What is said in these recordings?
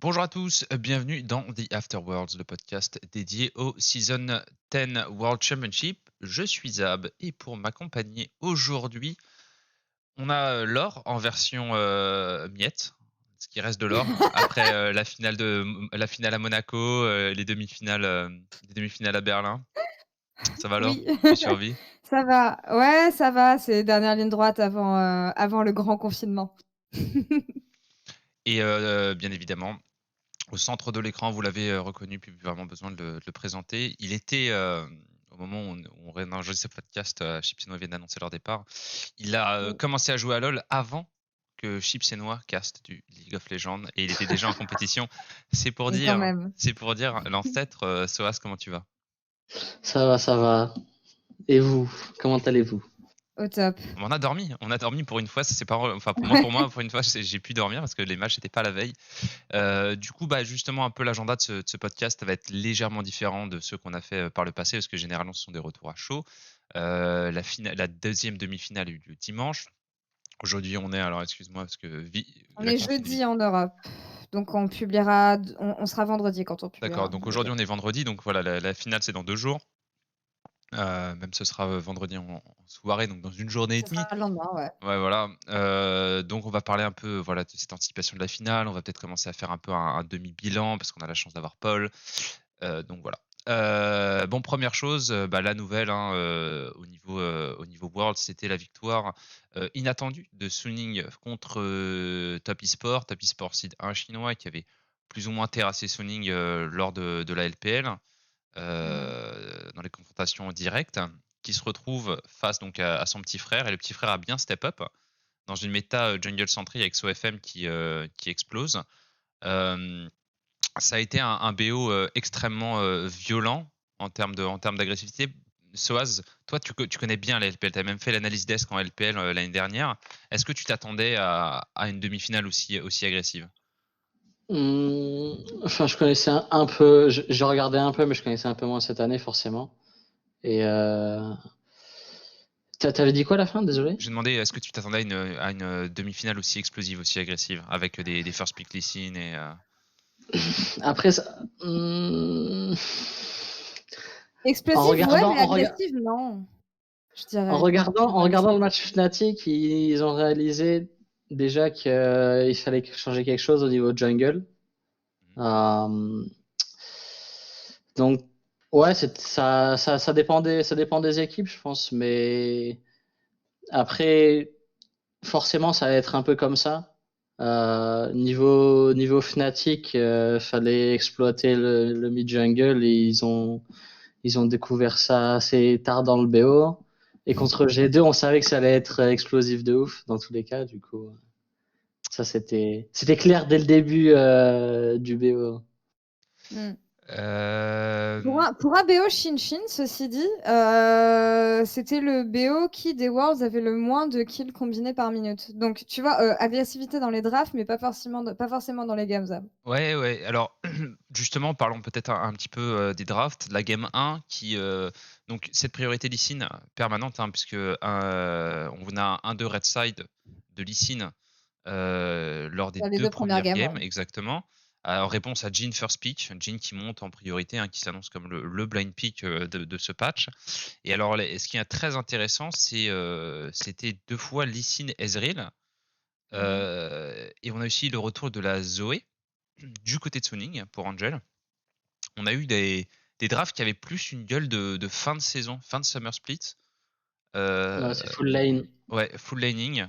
Bonjour à tous, bienvenue dans The Afterworlds, le podcast dédié au Season 10 World Championship. Je suis Zab et pour m'accompagner aujourd'hui, on a Laure en version miette, ce qui reste de l'or après la finale à Monaco, les demi-finales à Berlin. Ça va Laure? Oui, Tu survis? ça va. Ouais, ça va, c'est dernière ligne droite avant le grand confinement. Et bien évidemment, au centre de l'écran, vous l'avez reconnu, plus vraiment besoin de le présenter. Il était, au moment où on enregistre ce podcast, Chips et Noix viennent d'annoncer leur départ. Il a Oui. commencé à jouer à LoL avant que Chips et Noix cast du League of Legends et il était déjà en compétition. C'est pour Quand dire, même. c'est pour dire, l'ancêtre, Soas, comment tu vas? Ça va, ça va. Et vous, comment allez-vous? Au top. On a dormi pour une fois, c'est pas, enfin pour moi, pour une fois, j'ai pu dormir parce que les matchs n'étaient pas la veille. Du coup, bah, justement, un peu l'agenda de ce podcast va être légèrement différent de ceux qu'on a fait par le passé, parce que généralement, ce sont des retours à chaud. La deuxième demi-finale a eu lieu dimanche. Aujourd'hui, on est, alors excuse-moi, parce que On la est confinement. jeudi en Europe, donc on publiera on sera vendredi quand on D'accord, publiera donc le aujourd'hui, on est vendredi, donc voilà, la finale, c'est dans 2 jours. Même ce sera vendredi en soirée, donc dans une journée et ce demie. sera le lendemain, ouais. Ouais, voilà. Donc on va parler un peu, voilà, de cette anticipation de la finale. On va peut-être commencer à faire un peu un demi-bilan parce qu'on a la chance d'avoir Paul. Donc voilà. Bon, première chose, bah, la nouvelle, hein, au niveau World, c'était la victoire inattendue de Suning contre Top Esport. Top Esport Seed, un chinois qui avait plus ou moins terrassé Suning lors de la LPL Mmh. dans les confrontations directes, qui se retrouve face donc à son petit frère, et le petit frère a bien step up dans une méta jungle centrée avec SoFM qui explose. Euh, Ça a été un BO extrêmement violent en termes d'agressivité. Soaz, toi, tu connais bien la LPL, tu as même fait l'analyse desk en LPL l'année dernière. Est-ce que tu t'attendais à une demi-finale aussi agressive? Enfin, je connaissais un peu, j'ai regardé un peu, mais je connaissais un peu moins cette année, forcément. Et t'avais dit quoi à la fin? Désolé. J'ai demandé, est-ce que tu t'attendais à une demi-finale aussi explosive, aussi agressive, avec des first pick Lee Sin et Après, hum, en Explosive, ouais, regardant, mais agressive, non, je dirais, en globalement. regardant le match Fnatic, ils ont réalisé déjà qu'il fallait changer quelque chose au niveau jungle. Euh, donc, ouais, ça dépend des équipes, je pense, mais après, forcément, ça va être un peu comme ça. Niveau Fnatic, fallait exploiter le mid-jungle et ils ont découvert ça assez tard dans le BO. Et contre G2, on savait que ça allait être explosif de ouf dans tous les cas. Du coup, ça c'était clair dès le début du BO. Mmh. euh, Pour un BO Shin-Shin, ceci dit, c'était le BO qui, des Worlds, avait le moins de kills combinés par minute. Donc, tu vois, agressivité dans les drafts, mais pas forcément dans les games. Zab. Ouais, ouais. Alors, justement, parlons peut-être un petit peu des drafts. La game 1, donc, cette priorité Lee Sin permanente, hein, puisque on a un 2 red side de Lee Sin lors des Dans les 2 deux premières premières games, games, ouais. exactement. En réponse à Jhin first pick, Jhin qui monte en priorité, hein, qui s'annonce comme le blind pick de ce patch. Et alors, ce qui est très intéressant, c'était 2 fois Lee Sin Ezreal. Mhm. Et on a aussi le retour de la Zoé du côté de Suning pour Angel. On a eu des drafts qui avaient plus une gueule de fin de saison, fin de summer split. Ouais, Euh, c'est full lane. ouais, full laning.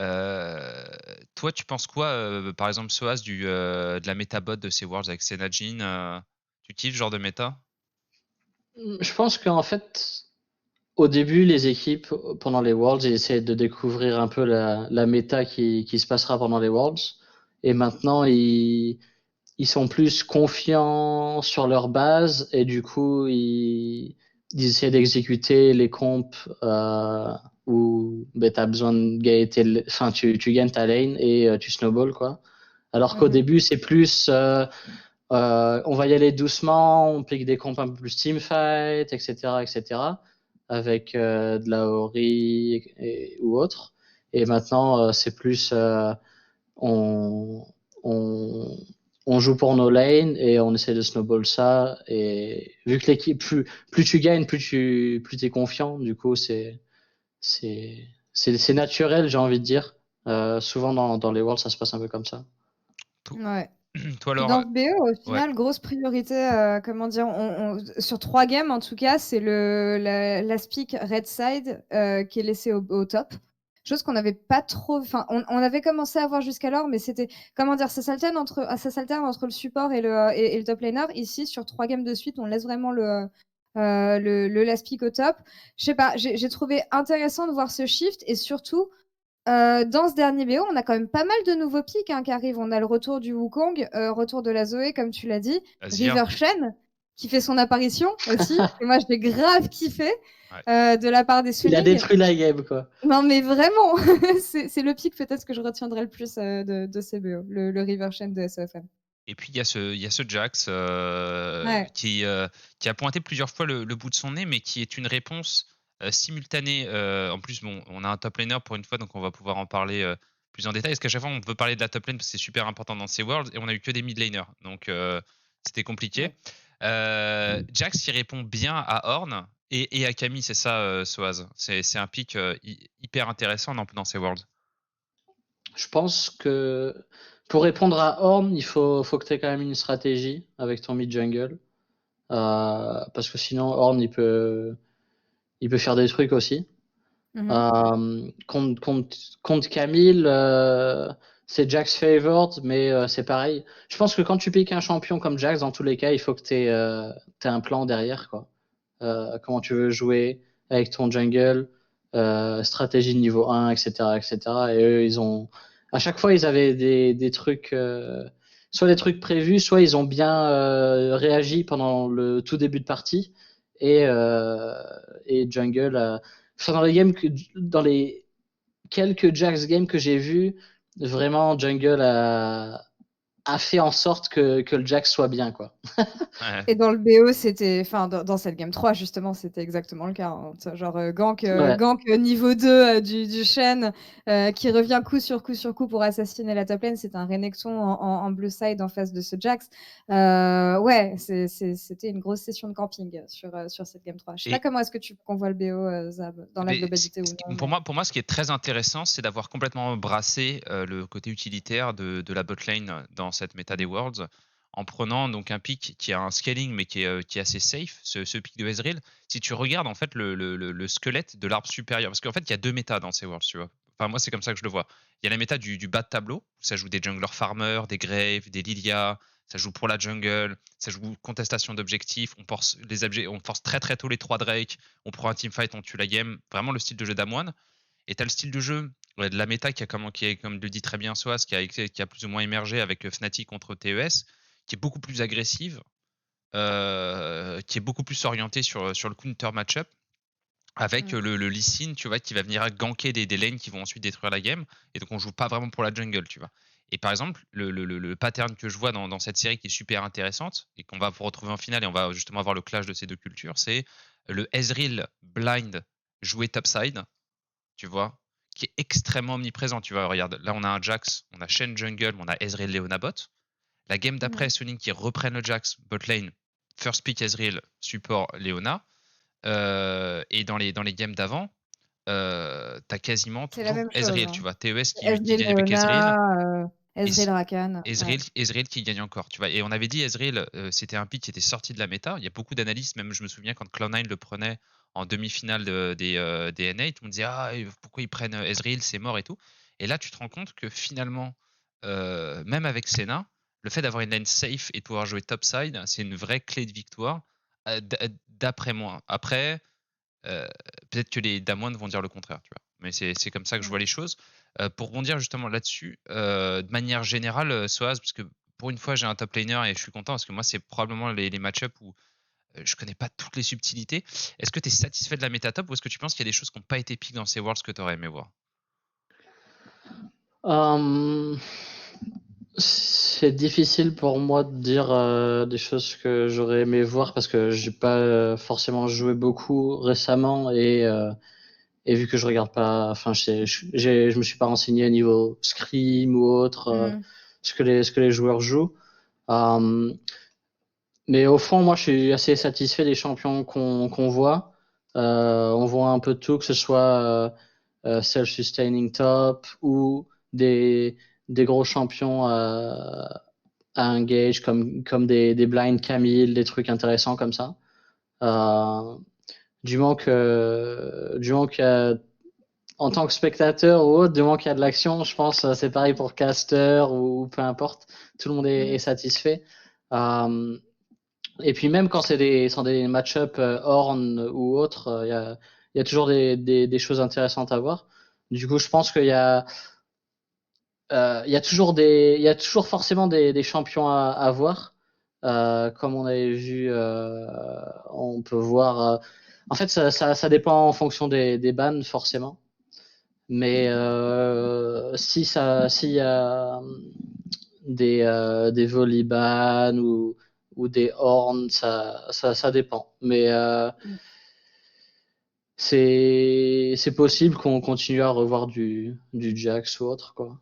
Euh, Toi, tu penses quoi, par exemple, Soas, de la méta bot de ces Worlds avec Senna Jhin, tu kiffes ce genre de méta? Je pense qu'en fait, au début, les équipes, pendant les Worlds, ils essaient de découvrir un peu la méta qui se passera pendant les Worlds. Et maintenant, ils sont plus confiants sur leur base et du coup, ils essaient d'exécuter les compes où ben, tu as besoin de gagner enfin, tu gagnes ta lane et tu snowball, quoi. Alors qu'au Mhm. début, c'est plus on va y aller doucement, on pique des comptes un peu plus teamfight, etc., etc., avec de la Ori ou autre. Et maintenant, c'est plus on, on, on joue pour nos lanes et on essaie de snowball ça. Et vu que l'équipe, plus tu gagnes, plus t'es confiant. Du coup, c'est naturel, j'ai envie de dire. Souvent dans les Worlds, ça se passe un peu comme ça. Ouais. Toi, Puis alors, dans ce BO, au ouais, final, grosse priorité, comment dire, sur 3 games en tout cas, c'est la pick red side qui est laissée au top. Chose qu'on n'avait pas trop. Enfin, on avait commencé à voir jusqu'alors, mais c'était. Comment dire, ça s'alterne entre le support et le top laner. Ici, sur 3 games de suite, on laisse vraiment le last pick au top. Je sais pas, j'ai trouvé intéressant de voir ce shift et surtout. Dans ce dernier BO, on a quand même pas mal de nouveaux picks qui arrivent. On a le retour du Wukong, retour de la Zoé, comme tu l'as dit, Azir. River Shen, qui fait son apparition aussi. Et moi, je l'ai grave kiffé Ouais. de la part des Il a Suning. détruit la game, quoi. Non, mais vraiment, c'est le pick peut-être que je retiendrai le plus de ces BO, le River Shen de SOFM. Et puis il y a ce Jax Ouais. qui a pointé plusieurs fois le bout de son nez, mais qui est une réponse simultanée. En plus, bon, on a un top laner pour une fois, donc on va pouvoir en parler plus en détail. Parce qu'à chaque fois, on veut parler de la top lane parce que c'est super important dans ces worlds, et on a eu que des mid laners, donc c'était compliqué. Ouais. Jax il répond bien à Ornn et à Camille, c'est ça, Soaz. C'est un pick hyper intéressant dans ces worlds. Je pense que pour répondre à Ornn, faut que tu aies quand même une stratégie avec ton mid jungle. Parce que sinon, Ornn, il peut faire des trucs aussi. Mhm. Contre Camille, c'est Jax favored, mais c'est pareil. Je pense que quand tu piques un champion comme Jax, dans tous les cas, il faut que tu aies un plan derrière, quoi. Comment tu veux jouer avec ton jungle, stratégie de niveau 1, etc., etc. Et eux, à chaque fois, ils avaient des trucs, soit des trucs prévus, soit ils ont bien réagi pendant le tout début de partie. Et jungle, enfin, dans les quelques Jax games que j'ai vus, vraiment jungle a fait en sorte que le Jax soit bien, quoi. Ouais. Et dans le BO, c'était, enfin, dans cette game 3, justement, c'était exactement le cas, hein. Tu sais, genre, Ouais. gank niveau 2 du Shen, qui revient coup sur coup sur coup pour assassiner la top lane. C'est un Renekton en blue side en face de ce Jax. Ouais, c'était une grosse session de camping sur cette game 3. Je sais pas Et, comment est-ce que qu'on voit le BO, Zab, dans la Mais globalité ou non. pour moi, ce qui est très intéressant, c'est d'avoir complètement brassé le côté utilitaire de la botlane dans cette méta des Worlds, en prenant donc un pick qui a un scaling, mais qui est assez safe, ce pick de Ezreal. Si tu regardes en fait le squelette de l'arbre supérieur, parce qu'en fait, il y a deux métas dans ces Worlds, tu vois. Enfin, moi, c'est comme ça que je le vois. Il y a la méta du bas de tableau, où ça joue des junglers farmers, des Graves, des Lilia, ça joue pour la jungle, ça joue contestation d'objectifs, on force très très tôt les 3 Drake, on prend un teamfight, on tue la game, vraiment le style de jeu d'Amoine. Et tu as le style de jeu de la méta qui est, comme le dit très bien Soas, qui a plus ou moins émergé avec Fnatic contre TES, qui est beaucoup plus agressive, qui est beaucoup plus orientée sur le counter matchup, avec le Lee Sin, tu vois, qui va venir ganker des lanes qui vont ensuite détruire la game. Et donc on joue pas vraiment pour la jungle, tu vois. Et par exemple, le pattern que je vois dans cette série qui est super intéressante et qu'on va retrouver en finale, et on va justement avoir le clash de ces deux cultures, c'est le Ezreal blind joué topside, tu vois, qui est extrêmement omniprésent. Tu vois, regarde, là on a un Jax, on a Shen jungle, on a Ezreal Leona bot. La game d'après, Suning qui reprennent le Jax bot lane, first pick Ezreal, support Leona. Et dans les games d'avant, t'as quasiment C'est la toujours même chose, Ezreal, hein. tu vois. TES qui Ezreal gagne avec Ezreal, Leona, et Ezreal Rakan. Ouais. Ezreal qui gagne encore, tu vois. Et on avait dit Ezreal, c'était un pick qui était sorti de la méta. Il y a beaucoup d'analystes, même je me souviens quand Cloud9 le prenait en demi-finale des NA, tout le monde disait ah, pourquoi ils prennent Ezreal, c'est mort et tout. Et là, tu te rends compte que finalement, même avec Senna, le fait d'avoir une lane safe et de pouvoir jouer topside, c'est une vraie clé de victoire, d'après moi. Après, peut-être que les Damoines vont dire le contraire, tu vois. Mais c'est comme ça que je vois les choses. Pour rebondir justement là-dessus, de manière générale, Soaz, parce que pour une fois j'ai un top laner et je suis content parce que moi c'est probablement les match-ups où je connais pas toutes les subtilités. Est-ce que tu es satisfait de la méta top ou est-ce que tu penses qu'il y a des choses qui n'ont pas été piques dans ces Worlds que tu aurais aimé voir? C'est difficile pour moi de dire des choses que j'aurais aimé voir parce que j'ai pas forcément joué beaucoup récemment et vu que je regarde pas, enfin je me suis pas renseigné au niveau scrim ou autre, ce que les joueurs jouent. Mais au fond, moi, je suis assez satisfait des champions qu'on voit. On voit un peu de tout, que ce soit self-sustaining top ou des, des gros champions à engage comme des blind Camille, des trucs intéressants comme ça. Du moment qu'il y a, en tant que spectateur ou autre, du moment qu'il y a de l'action, je pense c'est pareil pour caster ou peu importe, tout le monde est satisfait. Et puis même quand sont des match-up Horn ou autres, il y a toujours des choses intéressantes à voir. Du coup, je pense il y a toujours forcément des champions à voir. Comme on avait vu, on peut voir. En fait, ça dépend en fonction des bans, forcément. Mais s'il y a des volleybans ou des horns, ça dépend. Mais c'est possible qu'on continue à revoir du Jax ou autre, quoi.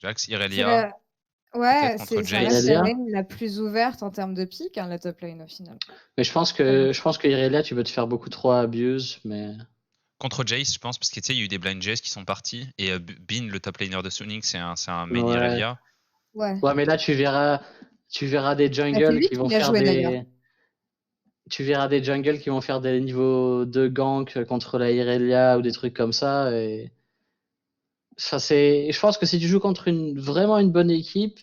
Jax, C'est Irelia, peut-être Ouais, contre ça reste Jace. la Irelia. lane la plus ouverte en termes de pick, hein, la top lane au final. Mais je pense que Irelia, tu peux te faire beaucoup trop abuse, mais. Contre Jace, je pense, parce que tu sais, il y a eu des blind Jace qui sont partis. Et Bin, le top laner de Sonic, c'est un main Ouais. Irelia. Ouais. Ouais, mais là, tu verras des Bah, c'est jungles lui qui qui vont l'a faire joué d'ailleurs. tu verras des jungles qui vont faire des niveaux de gank contre la Irelia ou des trucs comme ça. Et je pense que si tu joues contre vraiment une bonne équipe,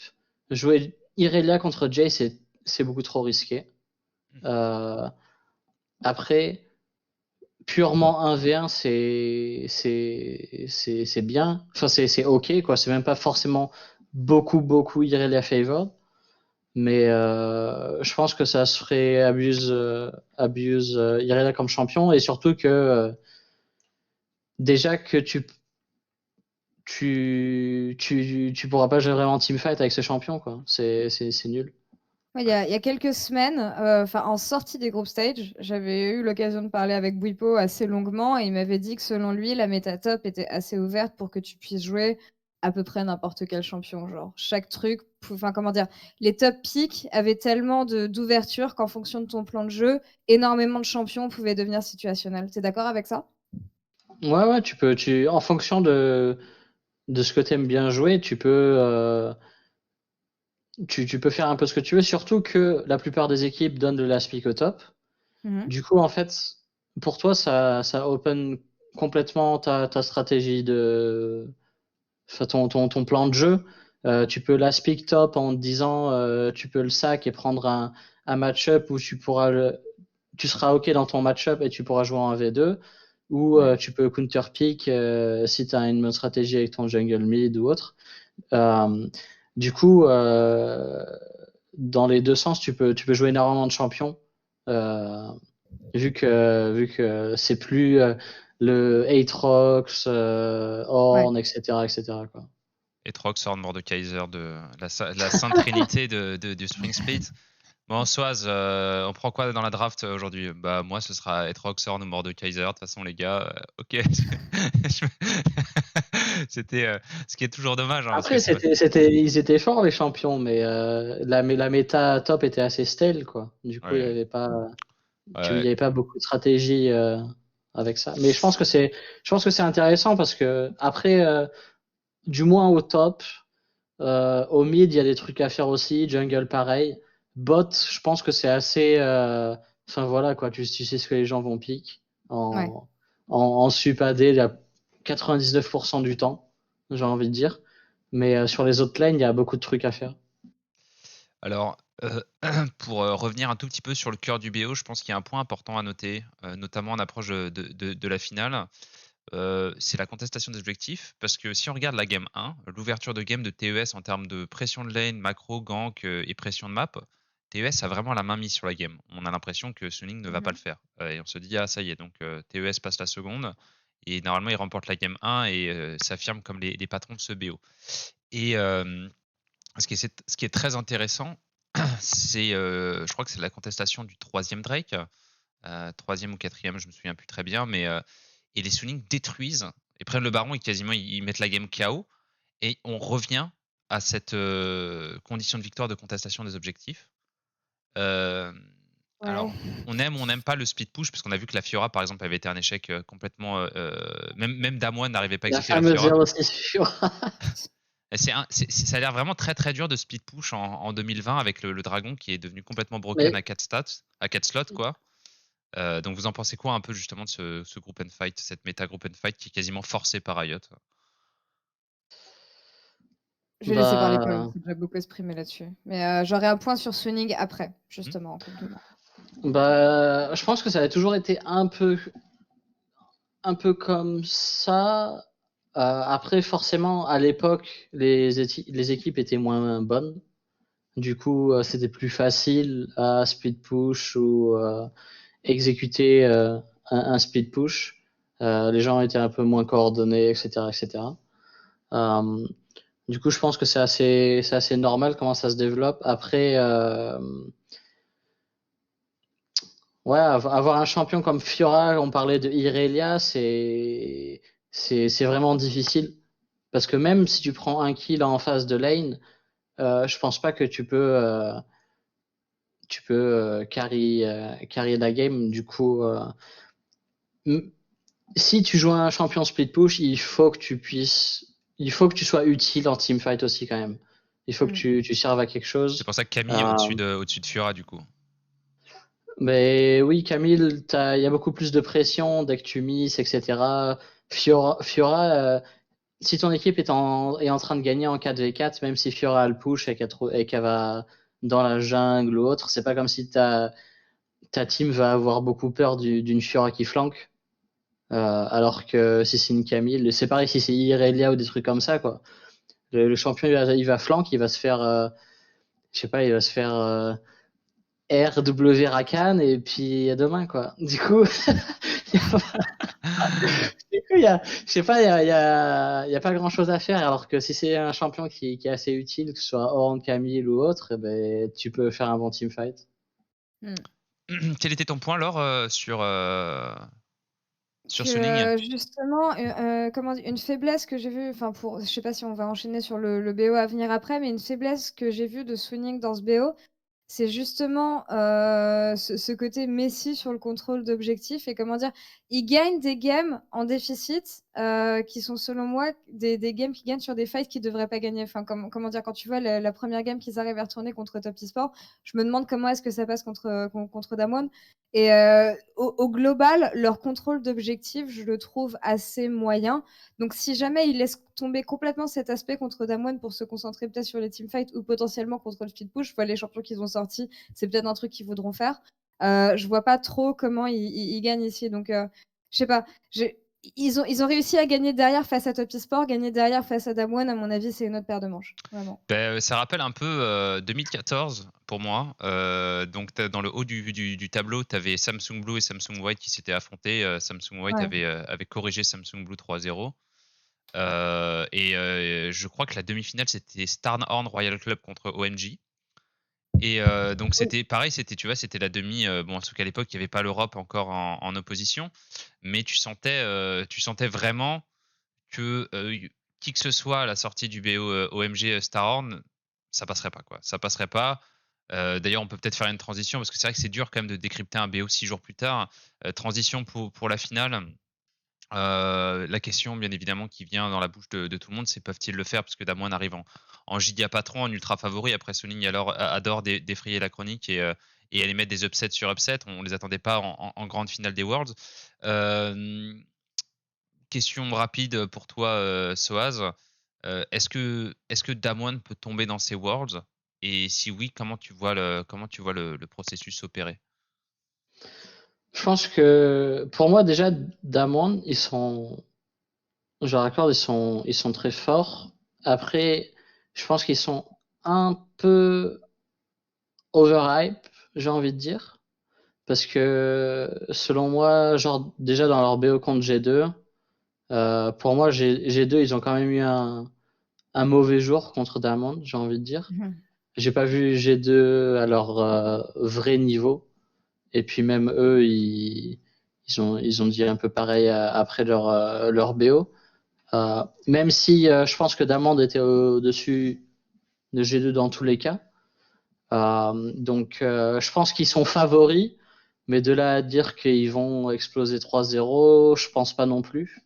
jouer Irelia contre Jay, c'est beaucoup trop risqué. Euh, Après, purement 1v1, c'est bien. Enfin, c'est ok, quoi. C'est même pas forcément beaucoup Irelia favor. Mais je pense que ça serait abuse Irelia comme champion. Et surtout que déjà que tu pourras pas jouer vraiment teamfight avec ce champion, quoi. C'est nul. Ouais, il y a quelques semaines, en sortie des group stage, j'avais eu l'occasion de parler avec Bwipo assez longuement et il m'avait dit que selon lui, la méta top était assez ouverte pour que tu puisses jouer à peu près n'importe quel champion. Genre, chaque truc, comment dire, les top picks avaient tellement d'ouverture qu'en fonction de ton plan de jeu, énormément de champions pouvaient devenir situationnels. T'es d'accord avec ça? Ouais, en fonction de ce que tu aimes bien jouer, tu peux faire un peu ce que tu veux, surtout que la plupart des équipes donnent de la speak au top. Mhm. Du coup, en fait, pour toi, ça open complètement ta stratégie enfin, ton plan de jeu. Tu peux la speak top en te disant, tu peux le sac et prendre un match-up où tu seras OK dans ton match-up et tu pourras jouer en V2. Ou Ouais. tu peux counter pick si tu as une bonne stratégie avec ton jungle mid ou autre. Euh, du coup, dans les deux sens, tu peux jouer énormément de champions. Euh, vu que c'est plus le Aatrox, Ouais. Horn, etc., quoi. Et Trox, Horn, Mordekaiser, de la sainte trinité du Spring Split. Bon, Soaz, on prend quoi dans la draft aujourd'hui? Bah, moi, ce sera Etrox, Horn ou Mordekaiser. De toute façon, les gars, ok. C'était ce qui est toujours dommage, hein, parce que Après, c'est vrai. ils étaient forts, les champions, mais la méta top était assez stale, quoi. Du coup, Ouais, il ouais. y avait pas beaucoup de stratégie avec ça. Mais je pense que c'est intéressant parce que après, du moins au top, au mid, il y a des trucs à faire aussi. Jungle, pareil. Bot, je pense que c'est assez. Enfin voilà, quoi. Tu sais ce que les gens vont pick. Ouais. En sup AD, il y a 99% du temps, j'ai envie de dire. Mais sur les autres lanes, il y a beaucoup de trucs à faire. Alors, pour revenir un tout petit peu sur le cœur du BO, je pense qu'il y a un point important à noter, notamment en approche de la finale. C'est la contestation des objectifs, parce que si on regarde la game 1, l'ouverture de game de TES en termes de pression de lane, macro, gank et pression de map, TES a vraiment la main mise sur la game. On a l'impression que Suning ne va pas Mhm. le faire. Et on se dit, ah ça y est, donc TES passe la seconde, et normalement il remporte la game 1 et s'affirme comme les patrons de ce BO. Et ce qui est très intéressant, c'est, je crois que c'est la contestation du troisième Drake, troisième ou quatrième, je me souviens plus très bien, mais et les Suning détruisent et prennent le baron et quasiment ils mettent la game KO et on revient à cette condition de victoire de contestation des objectifs. Alors, Ouais. on aime ou on n'aime pas le split push, parce qu'on a vu que la Fiora, par exemple, avait été un échec complètement. Même Damwon n'arrivait pas à La exécuter la fameuse Fiora. 06 Fiora. Ça a l'air vraiment très très dur de split push en 2020 avec le dragon qui est devenu complètement broken Mais à 4 slots, quoi. Donc vous en pensez quoi un peu justement de ce group and fight, cette méta group and fight qui est quasiment forcée par Riot? Je vais laisser parler Paul, bah, il s'est déjà beaucoup exprimé là-dessus. Mais j'aurai un point sur Swinning après, justement, en complément. je pense que ça a toujours été un peu comme ça. Après, forcément, à l'époque, les équipes étaient moins bonnes. Du coup, c'était plus facile à split push ou exécuter un split push. Les gens étaient un peu moins coordonnés, etc., etc. Du coup, je pense que c'est assez normal comment ça se développe. Après, ouais, avoir un champion comme Fiora, on parlait de Irelia, c'est vraiment difficile. Parce que même si tu prends un kill en phase de lane, je pense pas que tu peux carry la game. Du coup, si tu joues un champion split push, il faut que tu sois utile en teamfight aussi quand même. Il faut que tu serves à quelque chose. C'est pour ça que Camille est Euh, au-dessus de Fiora du coup. Mais oui, Camille, il y a beaucoup plus de pression dès que tu misses, etc. Fiora, si ton équipe est en train de gagner en 4v4, même si Fiora a le push et qu'elle va dans la jungle ou autre, c'est pas comme si ta team va avoir beaucoup peur d'une Fiora qui flanque. Alors que si c'est une Camille, c'est pareil si c'est Irelia ou des trucs comme ça, quoi. Le champion, il va flank, il va se faire, je sais pas, il va se faire RW Rakan et puis à demain, quoi. Du coup, je sais pas, il y a pas grand chose à faire. Alors que si c'est un champion qui est assez utile, que ce soit Ornn, Camille ou autre, eh ben, tu peux faire un bon teamfight. Quel était ton point, Laure, sur Suning? Justement, comment dire? Une faiblesse que j'ai vue, enfin je sais pas si on va enchaîner sur le BO à venir après, mais une faiblesse que j'ai vue de Swinning dans ce BO, c'est justement ce côté Messi sur le contrôle d'objectifs et comment dire, il gagne des games en déficit qui sont selon moi des games qui gagnent sur des fights qu'ils ne devraient pas gagner. Enfin, comment dire, quand tu vois la première game qu'ils arrivent à retourner contre Top eSport, je me demande comment est-ce que ça passe contre Damwon. Et au global, leur contrôle d'objectif, je le trouve assez moyen. Donc, si jamais ils laissent tomber complètement cet aspect contre Damwon pour se concentrer peut-être sur les teamfights ou potentiellement contre le split push, je vois les champions qu'ils ont sortis, c'est peut-être un truc qu'ils voudront faire. Je vois pas trop comment ils gagnent ici. Donc, je sais pas. Ils ont réussi à gagner derrière face à Top eSport, gagner derrière face à Damwon, à mon avis, c'est une autre paire de manches. Vraiment. Ça rappelle un peu 2014 pour moi. Donc dans le haut du tableau, tu avais Samsung Blue et Samsung White qui s'étaient affrontés. Samsung White Ouais. avait corrigé Samsung Blue 3-0. Je crois que la demi-finale, c'était Starnhorn Royal Club contre OMG. Et donc c'était pareil, tu vois, c'était la demi. Bon, sauf qu'à l'époque, il n'y avait pas l'Europe encore en opposition, mais tu sentais vraiment que qui que ce soit à la sortie du BO OMG Starhorn, ça passerait pas, quoi. Ça passerait pas. D'ailleurs, on peut peut-être faire une transition parce que c'est vrai que c'est dur quand même de décrypter un BO 6 jours plus tard. Transition pour la finale. La question, bien évidemment, qui vient dans la bouche de tout le monde, c'est peuvent-ils le faire? Parce que Damwon arrive en giga patron, en ultra favori. Après, Suning adore défrayer la chronique et aller mettre des upsets sur upsets. On les attendait pas en grande finale des Worlds. Question rapide pour toi, Soaz. Est-ce que Damwon peut tomber dans ces Worlds? Et si oui, comment tu vois le processus opérer? Je pense que pour moi déjà Damwon, je leur accorde, ils sont très forts. Après, je pense qu'ils sont un peu overhype, j'ai envie de dire. Parce que selon moi, genre déjà dans leur BO contre G2, pour moi G2 ils ont quand même eu un mauvais jour contre Diamond, j'ai envie de dire. J'ai pas vu G2 à leur vrai niveau. Et puis même eux, ils ont dit un peu pareil après leur BO. Même si je pense que Diamond était au-dessus de G2 dans tous les cas. Donc, je pense qu'ils sont favoris, mais de là à dire qu'ils vont exploser 3-0, je pense pas non plus.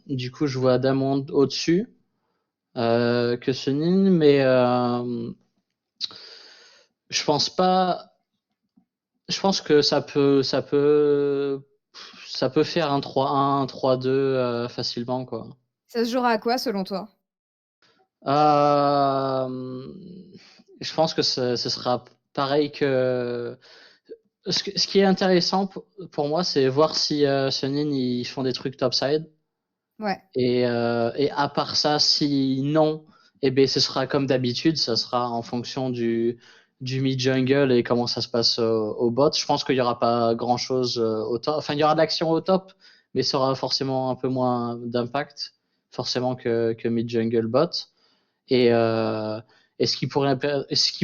Du coup, je vois Damwon au-dessus que Suning, mais je pense pas. Je pense que ça peut faire un 3-1, un 3-2 facilement, quoi. Ça se jouera à quoi selon toi? Je pense que ce sera pareil que. Ce qui est intéressant pour moi, c'est voir si Suning ils font des trucs topside. Ouais. Et à part ça, si non, eh ben, ce sera comme d'habitude, ça sera en fonction du mid-jungle et comment ça se passe au bot. Je pense qu'il n'y aura pas grand-chose au top. Enfin, il y aura de l'action au top, mais ça aura forcément un peu moins d'impact, forcément que mid-jungle bot. Et, ce qui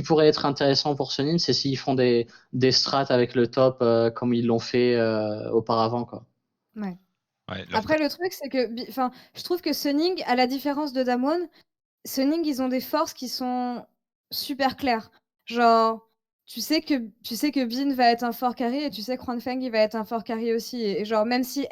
pourrait être intéressant pour Sunin, c'est s'ils font des strats avec le top comme ils l'ont fait auparavant, quoi. Ouais. Ouais, Après, le truc, c'est que je trouve que Suning, à la différence de Damwon, Suning, ils ont des forces qui sont super claires. Genre, tu sais que Bin va être un fort carry et tu sais que Huanfeng, il va être un fort carry aussi. Et genre, Angel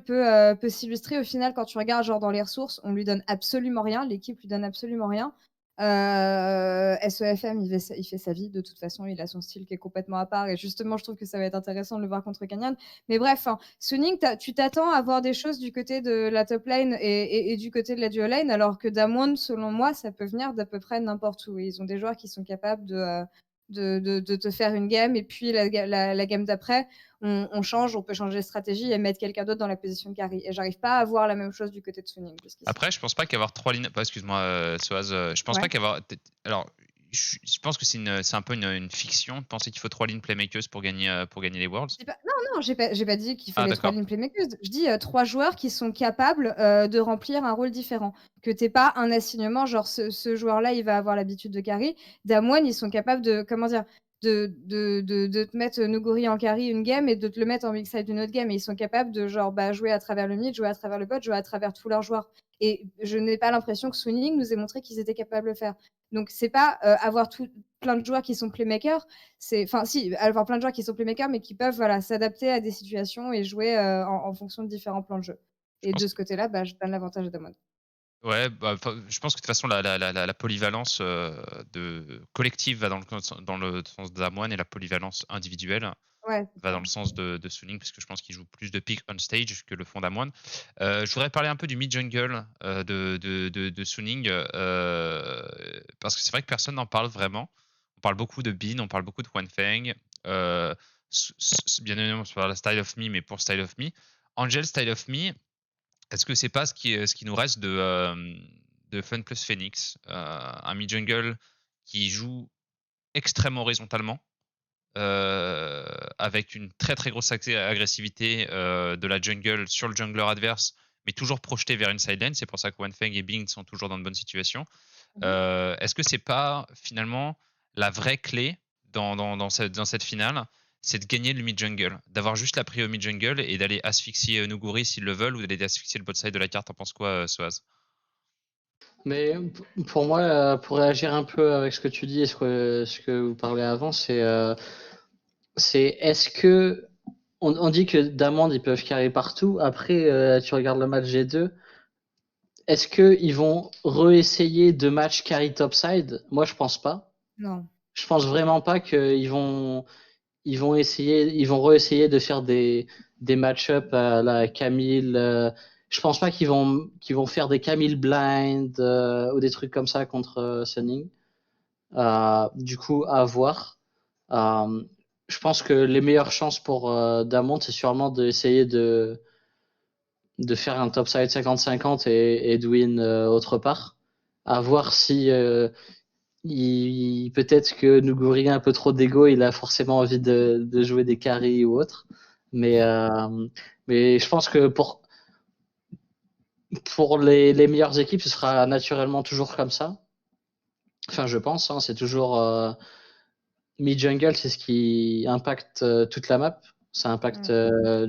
peut s'illustrer, au final, quand tu regardes genre dans les ressources, on lui donne absolument rien. L'équipe lui donne absolument rien. SEFM, il fait sa vie de toute façon, il a son style qui est complètement à part et justement, je trouve que ça va être intéressant de le voir contre Canyon. Mais bref, Suning, tu t'attends à voir des choses du côté de la top lane et du côté de la duo lane, alors que Damwon, selon moi, ça peut venir d'à peu près n'importe où. Ils ont des joueurs qui sont capables de te faire une game et puis la game d'après, on change, on peut changer de stratégie et mettre quelqu'un d'autre dans la position de carry. Et j'arrive pas à voir la même chose du côté de Suning jusqu'ici. Après, je pense pas qu'avoir 3 lignes. Excuse-moi, Soaz. Je pense Ouais. pas qu'avoir. Alors, je pense que c'est un peu une fiction de penser qu'il faut 3 lignes playmakers pour gagner les Worlds. Non, j'ai pas dit qu'il fallait 3 d'accord. lignes playmakers. Je dis 3 joueurs qui sont capables de remplir un rôle différent. Que t'aies pas un assignement, genre ce joueur-là, il va avoir l'habitude de carry. Damwon, ils sont capables de, comment dire, de te mettre Nuguri en carry une game et de te le mettre en weak side une autre game. Et ils sont capables de genre jouer à travers le mid, jouer à travers le bot, jouer à travers tous leurs joueurs. Et je n'ai pas l'impression que Suning nous ait montré qu'ils étaient capables de le faire. Donc c'est pas avoir plein de joueurs qui sont playmakers, enfin si, avoir plein de joueurs qui sont playmakers, mais qui peuvent s'adapter à des situations et jouer en fonction de différents plans de jeu. Et de ce côté-là, je donne l'avantage à Damwon. Ouais, je pense que de toute façon, la polyvalence de collective va dans le sens de Damwon et la polyvalence individuelle va dans le sens de Suning, parce que je pense qu'il joue plus de pick on stage que le fond Damwon. Je voudrais parler un peu du mid-jungle de Suning, parce que c'est vrai que personne n'en parle vraiment. On parle beaucoup de Bin, on parle beaucoup de Huanfeng. Bien évidemment, on parle de Style of Me, mais pour Style of Me. Angel Style of Me, est-ce que c'est pas ce qui nous reste de Fun plus Phoenix, un mid-jungle qui joue extrêmement horizontalement, avec une très très grosse agressivité de la jungle sur le jungler adverse, mais toujours projeté vers une side lane. C'est pour ça que Huanfeng et Bing sont toujours dans de bonnes situations. Est-ce que c'est pas finalement la vraie clé dans cette finale, c'est de gagner le mid-jungle, d'avoir juste la prio mid-jungle et d'aller asphyxier Nuguri s'ils le veulent, ou d'aller asphyxier le bot side de la carte? T'en penses quoi, Soaz? Mais pour moi, pour réagir un peu avec ce que tu dis et ce que vous parlez avant, c'est est-ce que on dit que Damwon ils peuvent carry partout. Après, tu regardes le match G2. Est-ce qu'ils vont réessayer de match carry topside? Moi, je pense pas. Non. Je pense vraiment pas qu'ils vont réessayer de faire des match-up à la Camille. Je pense pas qu'ils vont faire des Camille blind ou des trucs comme ça contre Sunning. Du coup, à voir. Je pense que les meilleures chances pour Damwon, c'est sûrement d'essayer de faire un topside 50-50 et de win autre part. À voir si peut-être que Nuguri a un peu trop d'ego, il a forcément envie de jouer des carries ou autre. Mais je pense que pour les meilleures équipes, ce sera naturellement toujours comme ça. Enfin, je pense, hein, c'est toujours mid-jungle, c'est ce qui impacte toute la map. Ça impacte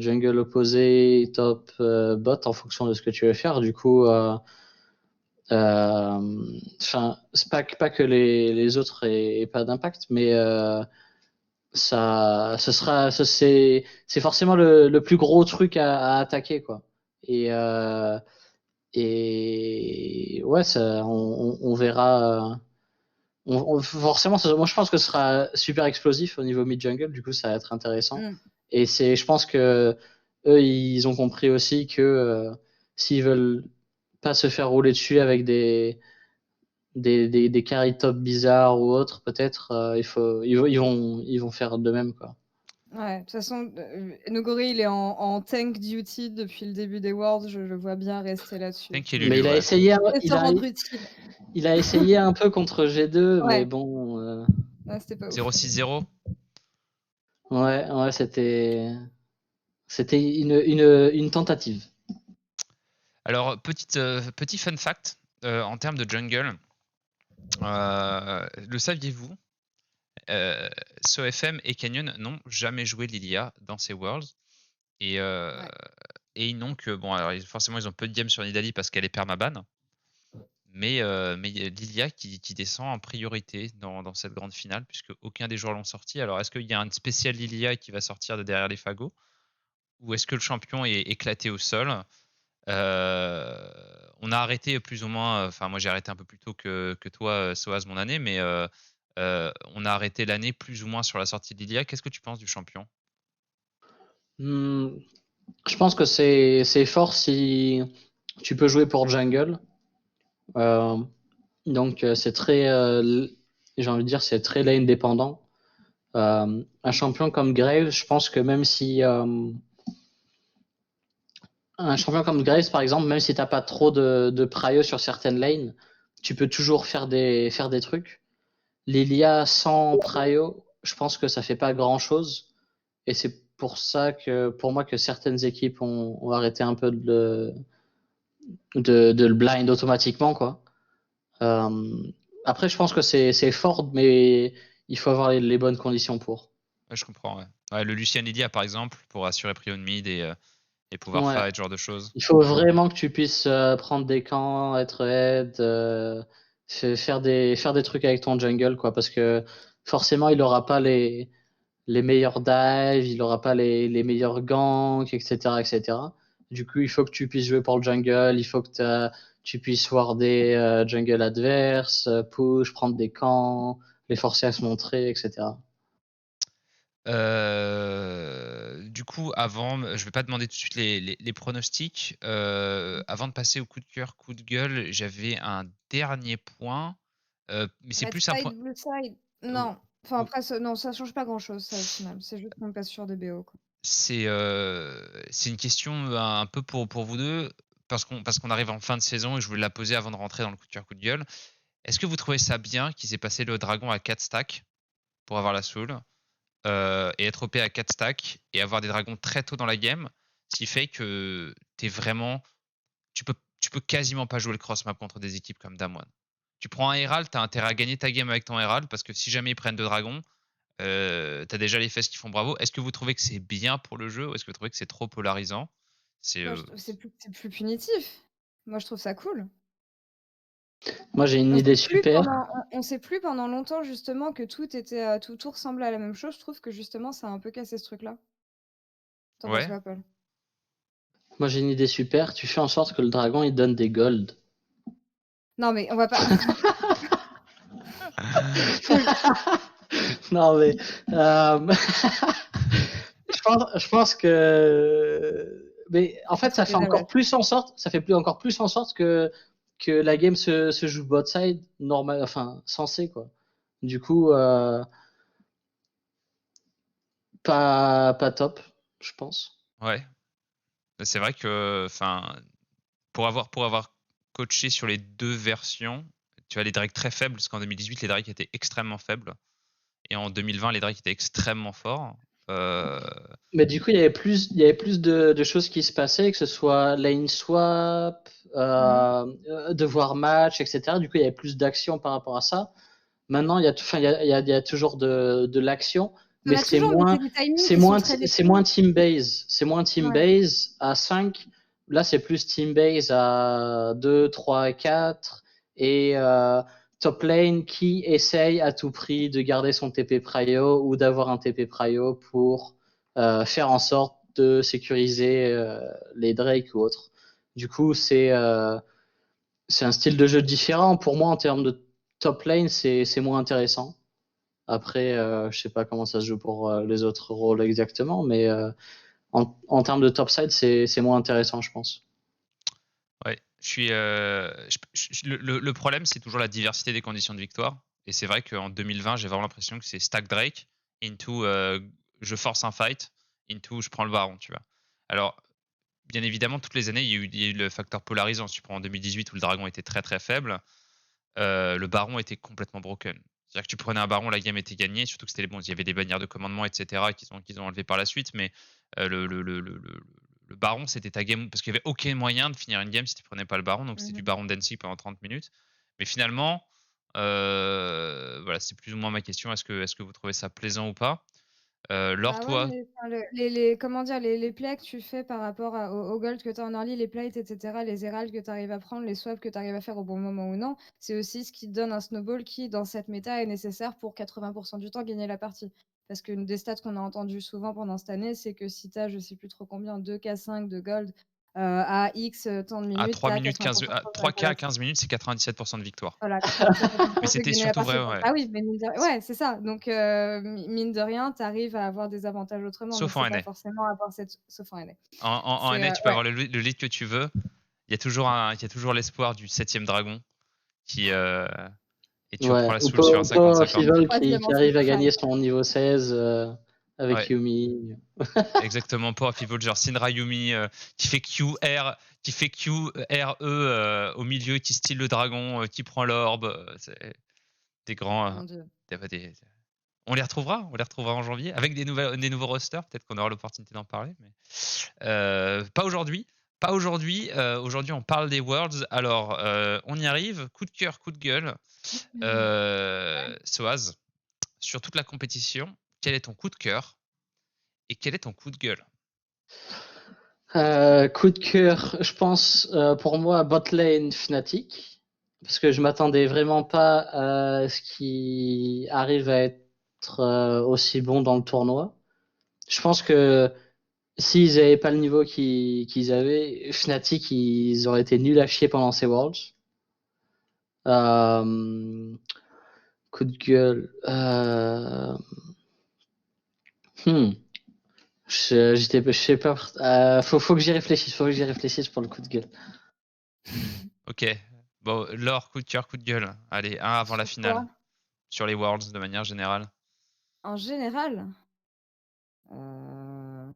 jungle opposé, top, bot en fonction de ce que tu veux faire. Du coup, Enfin, c'est pas que les autres aient pas d'impact, mais c'est forcément le plus gros truc à attaquer, quoi. Et ouais, on verra. Forcément, moi je pense que ce sera super explosif au niveau mid-jungle, du coup ça va être intéressant. Et je pense que eux, ils ont compris aussi que s'ils veulent pas se faire rouler dessus avec des carry top bizarres ou autres, peut-être, ils vont faire de même, quoi. Ouais, de toute façon, Nogori, il est en tank duty depuis le début des Worlds, je le vois bien rester là-dessus. Tank et Mais Lulu, il a ouais. essayé, Et se rendre utile. il a essayé un peu contre G2, Ouais. mais bon. Ouais, c'était pas ouf. 0-6-0. Ouais, c'était une tentative. Alors, petit fun fact en termes de jungle. Le saviez-vous SoFM et Canyon n'ont jamais joué Lilia dans ces Worlds. Et ils n'ont que. Bon, alors forcément, ils ont peu de games sur Nidalee parce qu'elle est permaban. Mais Lilia qui descend en priorité dans cette grande finale, puisque aucun des joueurs l'ont sorti. Alors, est-ce qu'il y a un spécial Lilia qui va sortir de derrière les fagots? Ou est-ce que le champion est éclaté au sol? On a arrêté plus ou moins. Enfin, moi, j'ai arrêté un peu plus tôt que toi, Soaz, mon année, mais on a arrêté l'année plus ou moins sur la sortie de Lilia. Qu'est-ce que tu penses du champion? Je pense que c'est fort si tu peux jouer pour jungle. Donc c'est très, j'ai envie de dire, c'est très lane dépendant. Un champion comme Graves, je pense que même si un champion comme Graves, par exemple, même si t'as pas trop de prio sur certaines lanes, tu peux toujours faire des trucs. Lilia sans prio, je pense que ça fait pas grand chose. Et c'est pour ça que, pour moi, que certaines équipes ont arrêté un peu de le blind automatiquement, quoi. Après, je pense que c'est fort, mais il faut avoir les bonnes conditions pour. Ouais, je comprends. Ouais, le Lucian Lilia, par exemple, pour assurer prio de mid et pouvoir Ouais. fight, ce genre de choses. Il faut vraiment que tu puisses prendre des camps, être head, faire des trucs avec ton jungle, quoi, parce que forcément, il aura pas les meilleurs dives, il aura pas les meilleurs ganks, etc., etc. Du coup, il faut que tu puisses jouer pour le jungle, il faut que tu puisses voir des jungle adverses, push, prendre des camps, les forcer à se montrer, etc. Du coup, avant, je vais pas demander tout de suite les pronostics. Avant de passer au coup de cœur, coup de gueule, j'avais un dernier point. Mais c'est Red plus un point. side, blue side. Non. Enfin, après, non, ça change pas grand-chose, ça, au final. C'est juste qu'on passe sur des BO, quoi. C'est une question un peu pour vous deux, parce qu'on arrive en fin de saison et je voulais la poser avant de rentrer dans le coup de cœur, coup de gueule. Est-ce que vous trouvez ça bien qu'ils aient passé le dragon à 4 stacks pour avoir la soul et être OP à 4 stacks et avoir des dragons très tôt dans la game, ce qui fait que tu peux quasiment pas jouer le cross map contre des équipes comme Damwon. Tu prends un Herald, t'as intérêt à gagner ta game avec ton Herald parce que si jamais ils prennent 2 dragons, t'as déjà les fesses qui font bravo. Est-ce que vous trouvez que c'est bien pour le jeu ou est-ce que vous trouvez que c'est trop polarisant? Moi, je trouve que c'est plus punitif. Moi, je trouve ça cool. Moi, j'ai une idée super. On sait plus pendant longtemps, justement, que tout ressemblait à la même chose. Je trouve que, justement, ça a un peu cassé ce truc-là. T'en penses Ouais. quoi, Paul? Moi, j'ai une idée super. Tu fais en sorte que le dragon, il donne des golds. Non, mais on va pas. Non, mais je pense que. Mais en fait, ça fait encore plus en sorte, encore plus en sorte que la game se joue bot side normal, enfin censé, quoi. Du coup, pas top, je pense. Ouais. C'est vrai que, pour avoir coaché sur les deux versions, tu as les drakes très faibles, parce qu'en 2018, les drakes étaient extrêmement faibles. Et en 2020, les drakes étaient extrêmement forts. Mais du coup, il y avait plus de choses qui se passaient, que ce soit lane swap, devoir match, etc. Du coup, il y avait plus d'action par rapport à ça. Maintenant, il y a toujours de l'action, mais c'est moins team base. C'est moins team base à 5 Là, c'est plus team base à 2, 3, 4 et top lane qui essaye à tout prix de garder son TP prio ou d'avoir un TP prio pour faire en sorte de sécuriser les Drake ou autres. Du coup, c'est un style de jeu différent. Pour moi, en termes de top lane, c'est moins intéressant. Après, je sais pas comment ça se joue pour les autres rôles exactement, mais en termes de top side, c'est moins intéressant, je pense. Ouais, le problème, c'est toujours la diversité des conditions de victoire. Et c'est vrai qu'en 2020, j'ai vraiment l'impression que c'est stack Drake into je force un fight, into je prends le baron, tu vois. Alors, bien évidemment, toutes les années, il y a eu le facteur polarisant. Si tu prends en 2018 où le dragon était très très faible, le baron était complètement broken. C'est-à-dire que tu prenais un baron, la game était gagnée, surtout que c'était bon, il y avait des bannières de commandement, etc., qu'ils ont enlevé par la suite, mais le baron, c'était ta game, parce qu'il n'y avait aucun moyen de finir une game si tu prenais pas le baron, donc c'était du baron dancing pendant 30 minutes. Mais finalement, voilà, c'est plus ou moins ma question, est-ce que vous trouvez ça plaisant ou pas? Laure, Bah ouais, toi, mais enfin, comment dire, les plays que tu fais par rapport au gold que tu as en early, les plates, etc., les heralds que tu arrives à prendre, les swaps que tu arrives à faire au bon moment ou non, c'est aussi ce qui te donne un snowball qui, dans cette méta, est nécessaire pour 80% du temps gagner la partie. Parce qu'une des stats qu'on a entendues souvent pendant cette année, c'est que si tu as, je sais plus trop combien, 2K5 de gold à X temps de à minutes, tu 3 as minutes 15, 80% de chance de 3K à réussir. 15 minutes, c'est 97% de victoire. Voilà, 97% de Mais chance de c'était gagner la surtout partie. vrai, Donc, ouais. ah oui, mais ouais, c'est ça. Donc, mine de rien, tu arrives à avoir des avantages autrement, mais Sauf c'est en pas NA. forcément avoir cette sauf en NA. En C'est, NA, tu peux ouais. avoir le lead que tu veux. Il y a toujours l'espoir du 7ème dragon qui, et tu Ouais, reprends la ou soul sur un pas un 50-50. Fivol Troisième qui en arrive à Spotify. gagner son niveau 16 avec Ouais, Yumi. exactement. Pour Happy Vulture, Syndra Yumi qui fait QR, qui fait Q, R, E au milieu, qui style le dragon, qui prend l'orbe. C'est des grands. Mon Dieu. On les retrouvera en janvier avec des nouveaux rosters. Peut-être qu'on aura l'opportunité d'en parler, mais pas aujourd'hui. Pas aujourd'hui. Aujourd'hui, on parle des Worlds. Alors, on y arrive. Coup de cœur, coup de gueule. Soaz, sur toute la compétition, quel est ton coup de cœur et quel est ton coup de gueule? Coup de cœur, je pense pour moi botlane Fnatic, parce que je m'attendais vraiment pas à ce qui arrive à être aussi bon dans le tournoi. Je pense que s'ils n'avaient pas le niveau qu'ils avaient, Fnatic, ils auraient été nuls à chier pendant ces Worlds. Coup de gueule. Je sais pas. Faut que j'y réfléchisse. Faut que j'y réfléchisse pour le coup de gueule. Ok. Bon, Laure, coup de cœur, coup de gueule. Allez, un avant la Sur quoi? finale. Sur les Worlds de manière générale. En général? Euh,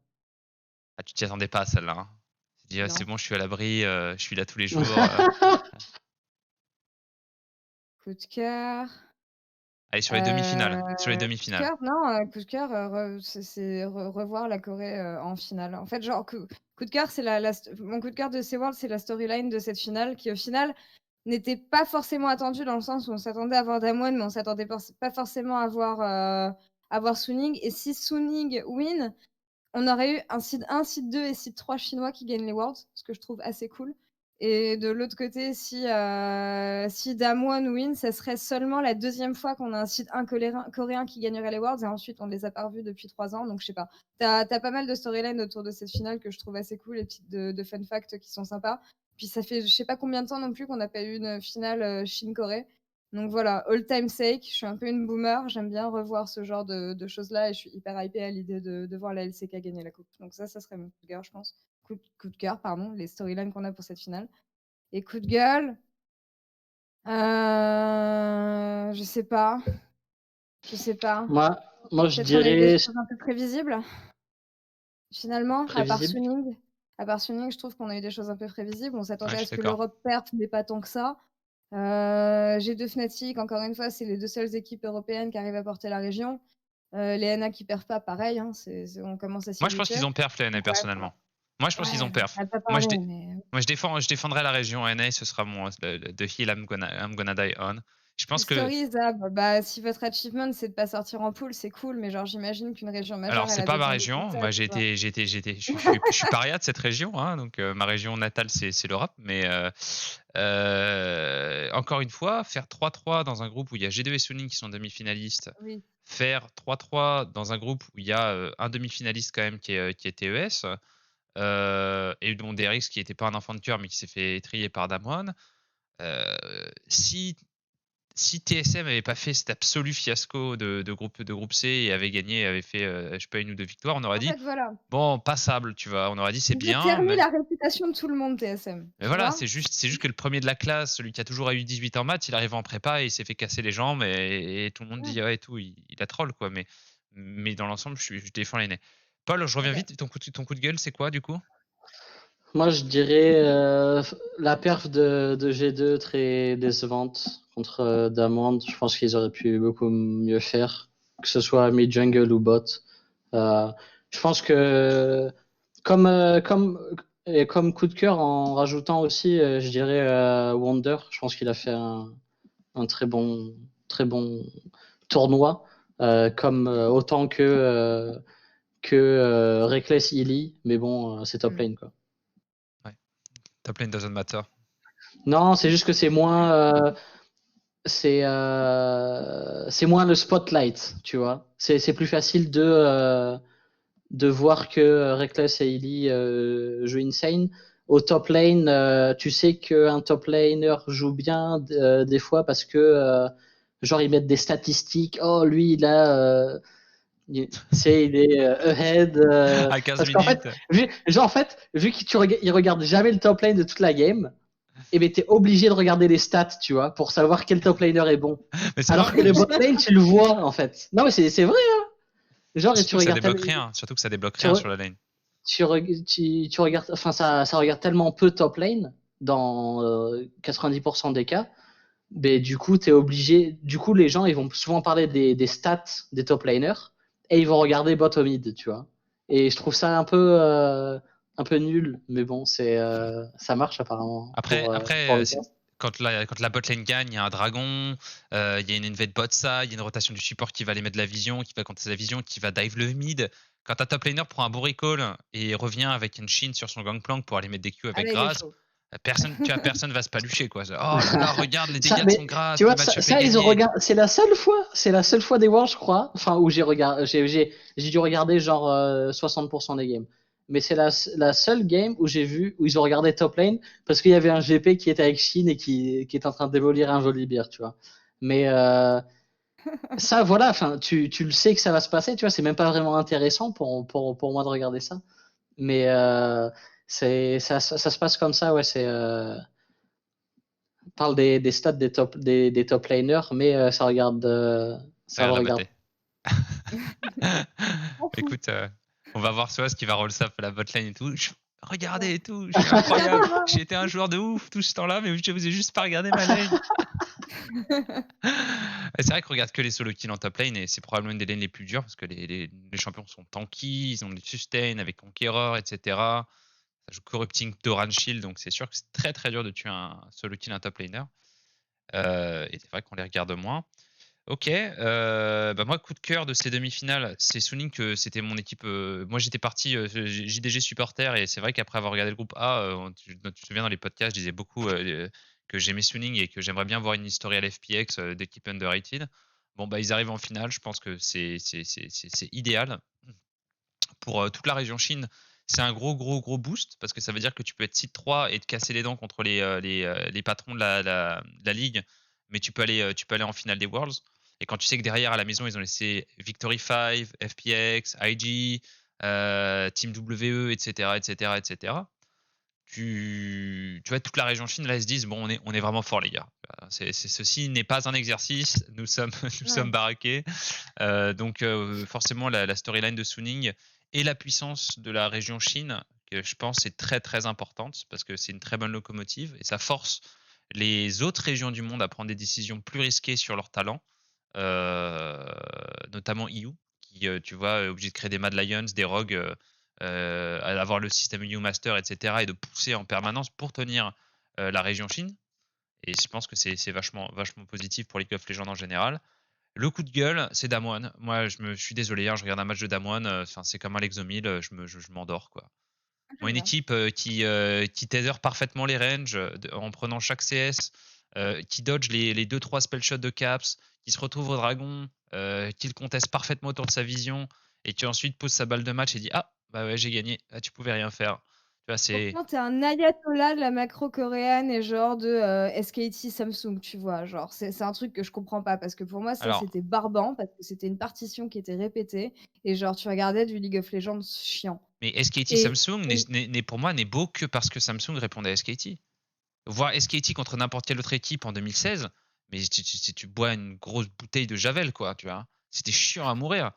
Ah, tu t'y attendais pas à celle-là. Hein. Tu te dis, ah, c'est Non. bon, je suis à l'abri, je suis là tous les jours. Coup de cœur. Allez, sur les demi-finales. Sur les Coup de demi-finales. cœur, non, coup de cœur, c'est revoir la Corée en finale. En fait, genre, coup de cœur, c'est mon coup de cœur de ces Worlds, c'est la storyline de cette finale qui, au final, n'était pas forcément attendue dans le sens où on s'attendait à voir Damwon, mais on s'attendait pas forcément à voir Suning. Et si Suning win, on aurait eu un seed 1, seed 2 et seed 3 chinois qui gagnent les Worlds, ce que je trouve assez cool. Et de l'autre côté, si Damwon win, ça serait seulement la deuxième fois qu'on a un seed 1 coréen qui gagnerait les Worlds, et ensuite on ne les a pas revus depuis 3 ans, donc je sais pas. T'as pas mal de storylines autour de cette finale que je trouve assez cool, les petites de fun facts qui sont sympas. Puis ça fait je sais pas combien de temps non plus qu'on n'a pas eu une finale Chine-Corée. Donc voilà, all time sake, je suis un peu une boomer, j'aime bien revoir ce genre de choses-là et je suis hyper hypée à l'idée de voir la LCK gagner la coupe. Donc ça serait mon coup de cœur, je pense. Coup de cœur, pardon, les storylines qu'on a pour cette finale. Et coup de gueule, je sais pas. Je sais pas. Moi, je Peut-être qu'on a eu des dirais choses un peu prévisibles, finalement, prévisible. À part Suning, je trouve qu'on a eu des choses un peu prévisibles. On Ouais, s'attendait je à suis ce que d'accord. l'Europe perf, mais pas tant que ça. G2 Fnatic, encore une fois, c'est les deux seules équipes européennes qui arrivent à porter la région. Les NA qui perdent pas, pareil, hein, on commence à s'y Moi, je pense habituer. qu'ils ont perf, les NA, Ouais, personnellement. Moi, je pense qu'ils ouais, ont perf. on n'a pas Moi, parlé, mais je défendrai la région NA, ce sera the hill I'm gonna die on. Je pense que Stories, bah, si votre achievement, c'est de pas sortir en pool, c'est cool, mais genre, j'imagine qu'une région majeure, alors elle c'est a pas ma besoin de région. ça, Moi, tu vois? je suis paria de cette région, hein, donc ma région natale, c'est l'Europe. Mais encore une fois, faire 3-3 dans un groupe où il y a G2 et Suning qui sont demi-finalistes, Oui. faire 3-3 dans un groupe où il y a un demi-finaliste quand même qui est TES, et dont DRX qui n'était pas un enfant de cœur mais qui s'est fait trier par Damwon. Si TSM n'avait pas fait cet absolu fiasco de groupe C et avait fait, je sais pas, 1 ou 2 victoires, on aurait En dit fait, voilà, bon, passable, tu vois. On aurait dit c'est ils ont bien, terni mais la réputation de tout le monde, TSM, tu voilà, vois? c'est juste que le premier de la classe, celui qui a toujours eu 18 en maths, il arrive en prépa et il s'est fait casser les jambes et tout le monde Ouais, dit ouais et tout, il a troll quoi. Mais dans l'ensemble, je défends les nez. Paul, je reviens OK. vite. Ton coup de gueule, c'est quoi du coup? Moi, je dirais la perf de G2 très décevante contre Damwon. Je pense qu'ils auraient pu beaucoup mieux faire, que ce soit mid-jungle ou bot. Euh, je pense que comme coup de cœur, en rajoutant aussi, je dirais Wonder. Je pense qu'il a fait un très bon tournoi, comme autant que Reckless Illy, mais bon, c'est top Mmh. lane quoi. Ouais. Top lane doesn't matter. Non, c'est juste que c'est moins, c'est moins le spotlight, tu vois. C'est plus facile de voir que Reckless et Illy jouent insane. Au top lane, tu sais qu'un top laner joue bien des fois parce que genre ils mettent des statistiques. Oh lui il est ahead. À 15 Parce qu'en fait, minutes. vu qu'il regarde jamais le top lane de toute la game, et ben t'es obligé de regarder les stats, tu vois, pour savoir quel top laner est bon. Mais c'est Alors que vrai. le bot lane, tu le vois en fait. Non mais c'est vrai, hein. Genre et Surtout que ça débloque rien. Surtout que ça débloque tu, rien sur la lane. tu regardes, enfin ça regarde tellement peu top lane dans 90% des cas. Mais du coup, t'es obligé. Du coup, les gens, ils vont souvent parler des stats des top laners et ils vont regarder bottom mid, tu vois. Et je trouve ça un peu nul, mais bon, ça marche apparemment Après, pour après le cas. quand la bot lane gagne, il y a un dragon, il y a une invade bot ça, il y a une rotation du support qui va aller mettre la vision, qui va contester la vision, qui va dive le mid. Quand ta top laner prend un beau recall et revient avec une Shin sur son gangplank pour aller mettre des Q Ah avec là, il est Grass, chaud. personne va se palucher quoi. Oh là là, regarde les dégâts de son Mais tu Grass, vois, le match-up est ça, ils ont gagné. regardé. C'est la seule fois des Worlds, je crois. Enfin, où j'ai dû regarder genre 60% des games. Mais c'est la seule game où j'ai vu où ils ont regardé top lane parce qu'il y avait un GP qui était avec Shin et qui est en train de démolir un Volibear, tu vois. Mais ça, voilà. Enfin, tu le sais que ça va se passer, tu vois. C'est même pas vraiment intéressant pour moi de regarder ça. Mais ça se passe comme ça, ouais. On parle des stats des top laners, mais ça le Regarde la regarde. bataille. M'en fous. Écoute, on va voir Soaz qui va roll sap la botlane et tout. Ouais. Regardez et tout, je suis incroyable. Regardez-moi. J'ai été un joueur de ouf tout ce temps-là, mais je vous ai juste pas regardé ma lane. Et c'est vrai qu'on regarde que les solo kills en top lane et c'est probablement une des lanes les plus dures parce que les champions sont tanky, ils ont des sustain avec Conqueror, etc. Ça joue Corrupting Doran Shield, donc c'est sûr que c'est très très dur de tuer un solo kill un top laner. Et c'est vrai qu'on les regarde moins. Ok, bah moi coup de cœur de ces demi-finales, c'est Suning que c'était mon équipe. Moi j'étais parti JDG supporter et c'est vrai qu'après avoir regardé le groupe A, tu te souviens dans les podcasts, je disais beaucoup que j'aimais Suning et que j'aimerais bien voir une historiale FPX d'équipe underrated. Bon bah ils arrivent en finale, je pense que c'est idéal pour toute la région Chine. C'est un gros boost parce que ça veut dire que tu peux être seed 3 et te casser les dents contre les patrons de la ligue, mais tu peux aller en finale des Worlds. Et quand tu sais que derrière à la maison ils ont laissé Victory 5, FPX, IG, Team WE, etc. Tu vois, toute la région Chine là ils se disent bon on est vraiment fort les gars. Ceci n'est pas un exercice, nous sommes Ouais. baraqués. Donc forcément la storyline de Suning et la puissance de la région Chine, que je pense est très très importante parce que c'est une très bonne locomotive et ça force les autres régions du monde à prendre des décisions plus risquées sur leurs talents, notamment EU, qui, tu vois, est obligé de créer des Mad Lions, des Rogues, à avoir le système EU Master, etc., et de pousser en permanence pour tenir la région Chine. Et je pense que c'est vachement positif pour League of Legends en général. Le coup de gueule, c'est Damwon. Moi, je suis désolé, je regarde un match de Damwon, c'est comme Alex 2000, je m'endors, quoi. Moi, une équipe qui tether parfaitement les ranges en prenant chaque CS, qui dodge les 2-3 spell shots de Caps, qui se retrouve au dragon, qui le conteste parfaitement autour de sa vision, et qui ensuite pose sa balle de match et dit ah bah ouais j'ai gagné, ah, tu pouvais rien faire. Tu vois, c'est Franchement, t'es un ayatollah de la macro coréenne et genre de SKT Samsung, tu vois. Genre, c'est un truc que je comprends pas parce que pour moi, ça alors c'était barbant parce que c'était une partition qui était répétée et genre, tu regardais du League of Legends chiant. mais SKT Et, Samsung pour moi n'est beau que parce que Samsung répondait à SKT. Voir SKT contre n'importe quelle autre équipe en 2016, mais tu bois une grosse bouteille de Javel, quoi, tu vois. C'était chiant à mourir.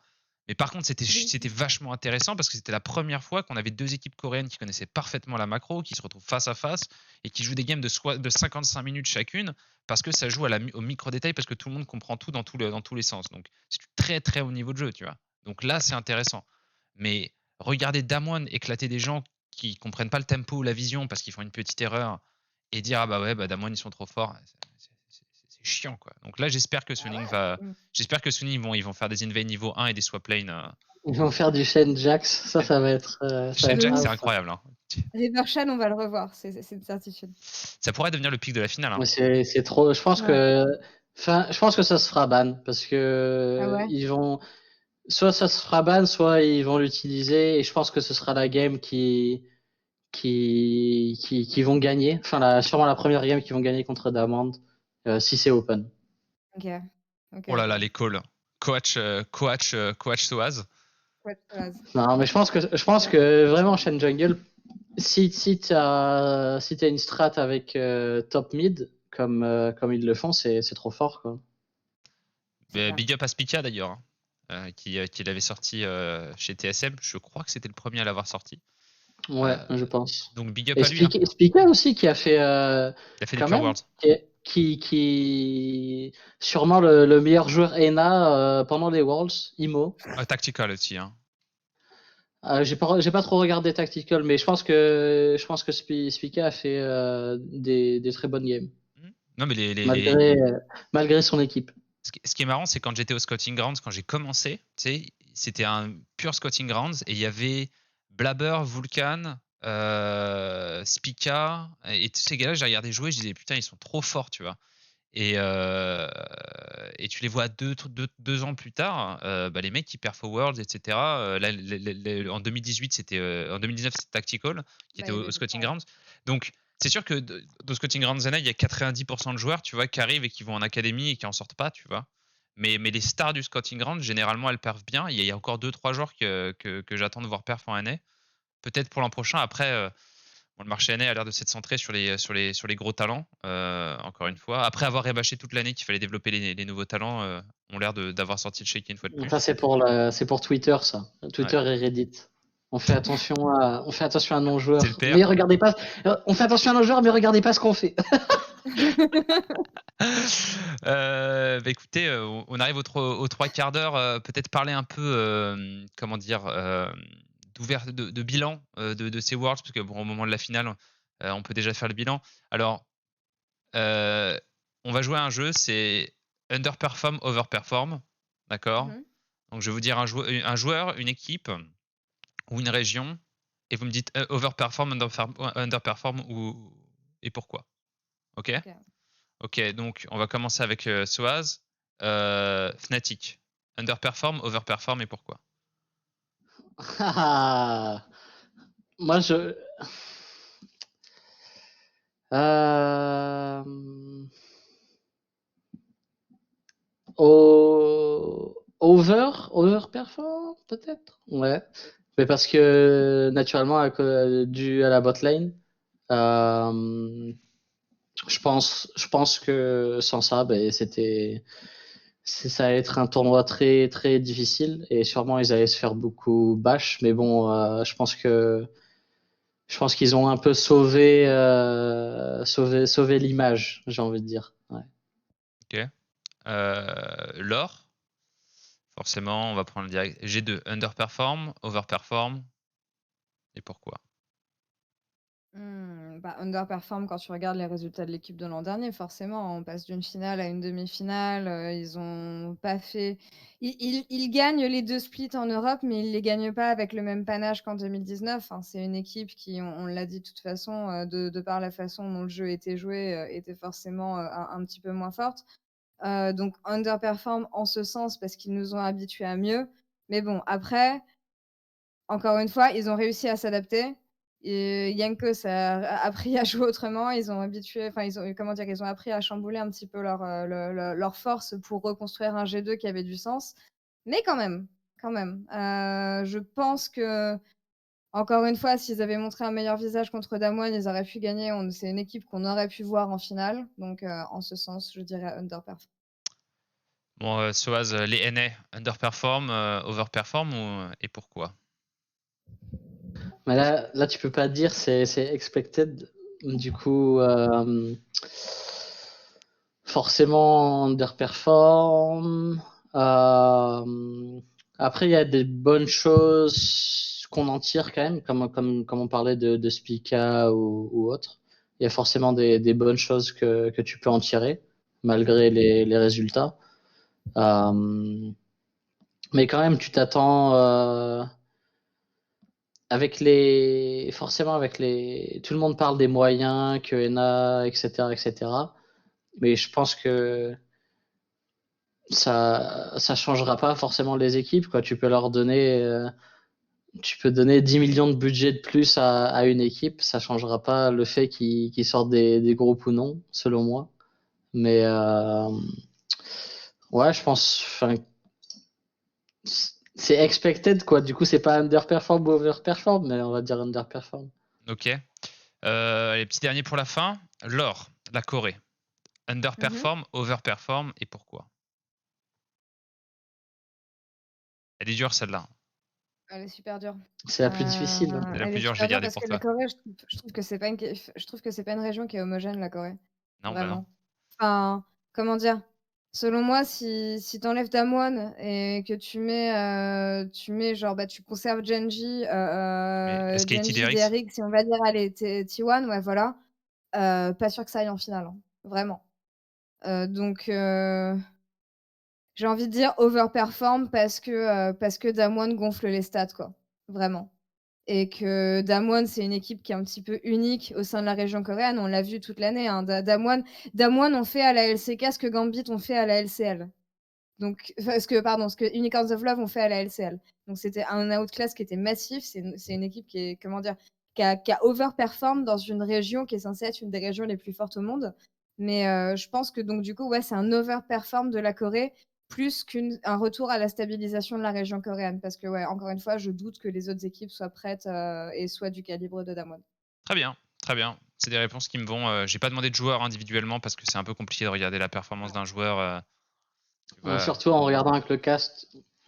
Mais par contre, c'était vachement intéressant parce que c'était la première fois qu'on avait deux équipes coréennes qui connaissaient parfaitement la macro, qui se retrouvent face à face et qui jouent des games de 55 minutes chacune parce que ça joue au micro-détail, parce que tout le monde comprend tout dans tous les sens. Donc, c'est du très très haut niveau de jeu, tu vois. Donc là, c'est intéressant. Mais regarder Damwon éclater des gens qui comprennent pas le tempo ou la vision parce qu'ils font une petite erreur et dire ah bah ouais, bah Damwon ils sont trop forts, c'est chiant, quoi. Donc là, j'espère que Suning ils vont faire des invades niveau 1 et des swap lane. Ils vont faire du Shen Jax, ça va être. Shen Jax, c'est grave, ça. incroyable, hein. River on va le revoir, c'est une certitude. Ça pourrait devenir le pic de la finale, hein. Mais c'est trop. Je pense que. Enfin, je pense que ça se fera ban parce que Ah ouais. ils vont. Soit ça se fera ban, soit ils vont l'utiliser et je pense que ce sera la game qui vont gagner. Enfin, sûrement la première game qui vont gagner contre Diamond si c'est open. Ok. Oh là là, les calls. Coach Soaz. Non, mais je pense que vraiment Shen Jungle, si t'as une strat avec top mid comme ils le font, c'est trop fort, quoi. Big up à Spica d'ailleurs, hein, qui l'avait sorti chez TSM. Je crois que c'était le premier à l'avoir sorti. Ouais, je pense. Donc big up Et à lui, hein. Spica aussi qui a fait Il a fait des quand Pure même Worlds. qui sûrement le meilleur joueur ENA pendant les Worlds, Imo. Tactical aussi, hein. J'ai pas trop regardé Tactical, mais je pense que Spica a fait des très bonnes games. Non, mais malgré son équipe. Ce qui est marrant, c'est quand j'étais au Scouting Grounds, quand j'ai commencé, tu sais, c'était un pur Scouting Grounds et il y avait Blabber, Vulcan, Spica et tous ces gars-là, j'ai regardé jouer, je disais putain, ils sont trop forts, tu vois. Et tu les vois deux ans plus tard, bah, les mecs qui perfent au Worlds, etc. Là, en 2018, en 2019, c'était Tactical qui était au Scouting Grounds. Donc, c'est sûr que dans Scouting Grounds il y a 90% de joueurs, tu vois, qui arrivent et qui vont en académie et qui en sortent pas, tu vois. Mais les stars du Scouting Grounds, généralement, elles perfent bien. Il y a encore 2-3 joueurs que j'attends de voir perf en NA. Peut-être pour l'an prochain. Après, le marché NA a l'air de s'être centré sur les gros talents, encore une fois. Après avoir rebâché toute l'année qu'il fallait développer les nouveaux talents, ont l'air d'avoir sorti le shake une fois de plus. Ça, c'est pour Twitter, ça. Twitter et Reddit. On fait attention à nos joueurs. Mais regardez pas. On fait attention à nos joueurs, mais regardez pas ce qu'on fait. Bah écoutez, on arrive aux 3 quarts d'heure. Peut-être parler un peu, comment dire, de bilan de ces Worlds, parce que bon, au moment de la finale, on peut déjà faire le bilan. Alors, on va jouer à un jeu, c'est underperform, overperform, d'accord. Donc je vais vous dire un joueur, une équipe ou une région, et vous me dites overperform, underperform et pourquoi. Ok. Ok, donc on va commencer avec Soaz. Fnatic, underperform, overperform et pourquoi. Moi, je. Overperform, peut-être. Ouais. Mais parce que naturellement, dû à la botlane, je pense que sans ça, ben, ça allait être un tournoi très très difficile et sûrement ils allaient se faire beaucoup bash. Mais bon, je pense qu'ils ont un peu sauvé l'image, j'ai envie de dire. Ouais. Ok. L'or, forcément, on va prendre le direct. G2, underperform, overperform et pourquoi. underperform quand tu regardes les résultats de l'équipe de l'an dernier, forcément. On passe d'une finale à une demi-finale. Ils ont pas fait. Ils gagnent les 2 splits en Europe, mais ils les gagnent pas avec le même panache qu'en 2019. Hein. C'est une équipe qui, on l'a dit de toute façon, de par la façon dont le jeu était joué, était forcément un petit peu moins forte. Donc underperform en ce sens parce qu'ils nous ont habitués à mieux. Mais bon, après, encore une fois, ils ont réussi à s'adapter. Et Jankos a appris à jouer autrement. Ils ont appris à chambouler un petit peu leur force pour reconstruire un G2 qui avait du sens. Mais quand même. Je pense que, encore une fois, s'ils avaient montré un meilleur visage contre Damwon, ils auraient pu gagner. C'est une équipe qu'on aurait pu voir en finale. Donc, en ce sens, je dirais underperform. Bon, Soaz, les NA, underperform, overperform et pourquoi? Mais là, tu peux pas dire c'est expected. Du coup, forcément underperform. Après, il y a des bonnes choses qu'on en tire quand même, comme on parlait de Spica ou autre. Il y a forcément des bonnes choses que tu peux en tirer, malgré les résultats. Mais quand même, tu t'attends forcément avec tout le monde parle des moyens que ENA, etc. Mais je pense que ça changera pas forcément les équipes, quoi. Tu peux donner 10 millions de budget de plus à une équipe, ça changera pas le fait qu'ils sortent des groupes ou non, selon moi. Mais ouais, je pense, enfin, c'est expected, quoi. Du coup, c'est pas underperform ou overperform, mais on va dire underperform. Ok. Les petits derniers pour la fin. Laure, la Corée. Underperform, overperform et pourquoi? Elle est dure celle-là. Elle est super dure. C'est la plus difficile. C'est la Elle plus est dure, je super vais dure garder parce pour que la toi. Corée, je trouve que c'est pas une région qui est homogène, la Corée. Non, bah non. Vraiment. Enfin, comment dire? Selon moi, si t'enlèves Damwon et que tu mets genre, tu conserves Genji, SKT Genji, DRX? DRX, et on va dire, allez, T1, ouais, voilà. Pas sûr que ça aille en finale, hein. Vraiment. Donc, j'ai envie de dire overperform parce que Damwon gonfle les stats, quoi. Vraiment. Et que Damwon, c'est une équipe qui est un petit peu unique au sein de la région coréenne. On l'a vu toute l'année. Hein. Damwon ont fait à la LCK ce que Gambit ont fait à la LCL. Donc, ce que Unicorns of Love ont fait à la LCL. Donc, c'était un outclass qui était massif. C'est une équipe qui est, comment dire, qui a overperform dans une région qui est censée être une des régions les plus fortes au monde. Mais je pense que, donc, du coup, ouais, c'est un overperform de la Corée plus qu'un retour à la stabilisation de la région coréenne. Parce que, ouais, encore une fois, je doute que les autres équipes soient prêtes et soient du calibre de Damwon. Très bien, très bien. C'est des réponses qui me vont. J'ai pas demandé de joueurs individuellement parce que c'est un peu compliqué de regarder la performance d'un joueur. Tu vois. Surtout en regardant avec le cast.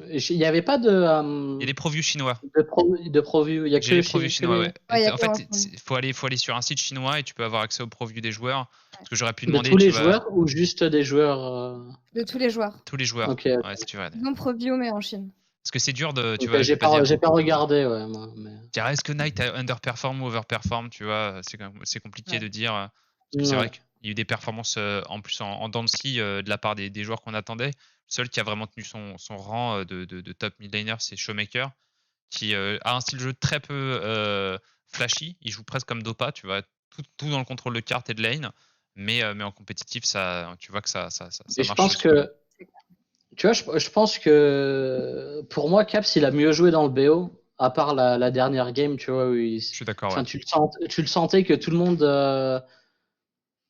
Il n'y avait pas Il y a des ProView chinois. de ProView. Il y a J'ai les ProView chinois, ouais. Ouais, En fait, faut aller sur un site chinois et tu peux avoir accès aux ProView des joueurs. Parce que j'aurais pu De demander. tous les joueurs ou juste des joueurs De tous les joueurs. Tous les joueurs. Ok. Ouais, si tu veux. Non ProBio, mais en Chine. Parce que c'est dur de. Tu Ok, vois, je vais pas dire. j'ai pas regardé, ouais, moi. Mais... Est-ce que Knight a underperform ou overperform, tu vois, c'est compliqué de dire. Parce que c'est vrai qu'il y a eu des performances en plus en dents de scie de la part des joueurs qu'on attendait. Le seul qui a vraiment tenu son rang de top mid laner, c'est Showmaker, qui a un style de jeu très peu flashy. Il joue presque comme Dopa, tu vois, tout dans le contrôle de carte et de lane. Mais en compétitif, tu vois que ça marche. Je pense que. Tu vois, je pense que pour moi, Caps, il a mieux joué dans le BO, à part la dernière game, tu vois, où Je suis d'accord, ouais. tu le sentais que tout le monde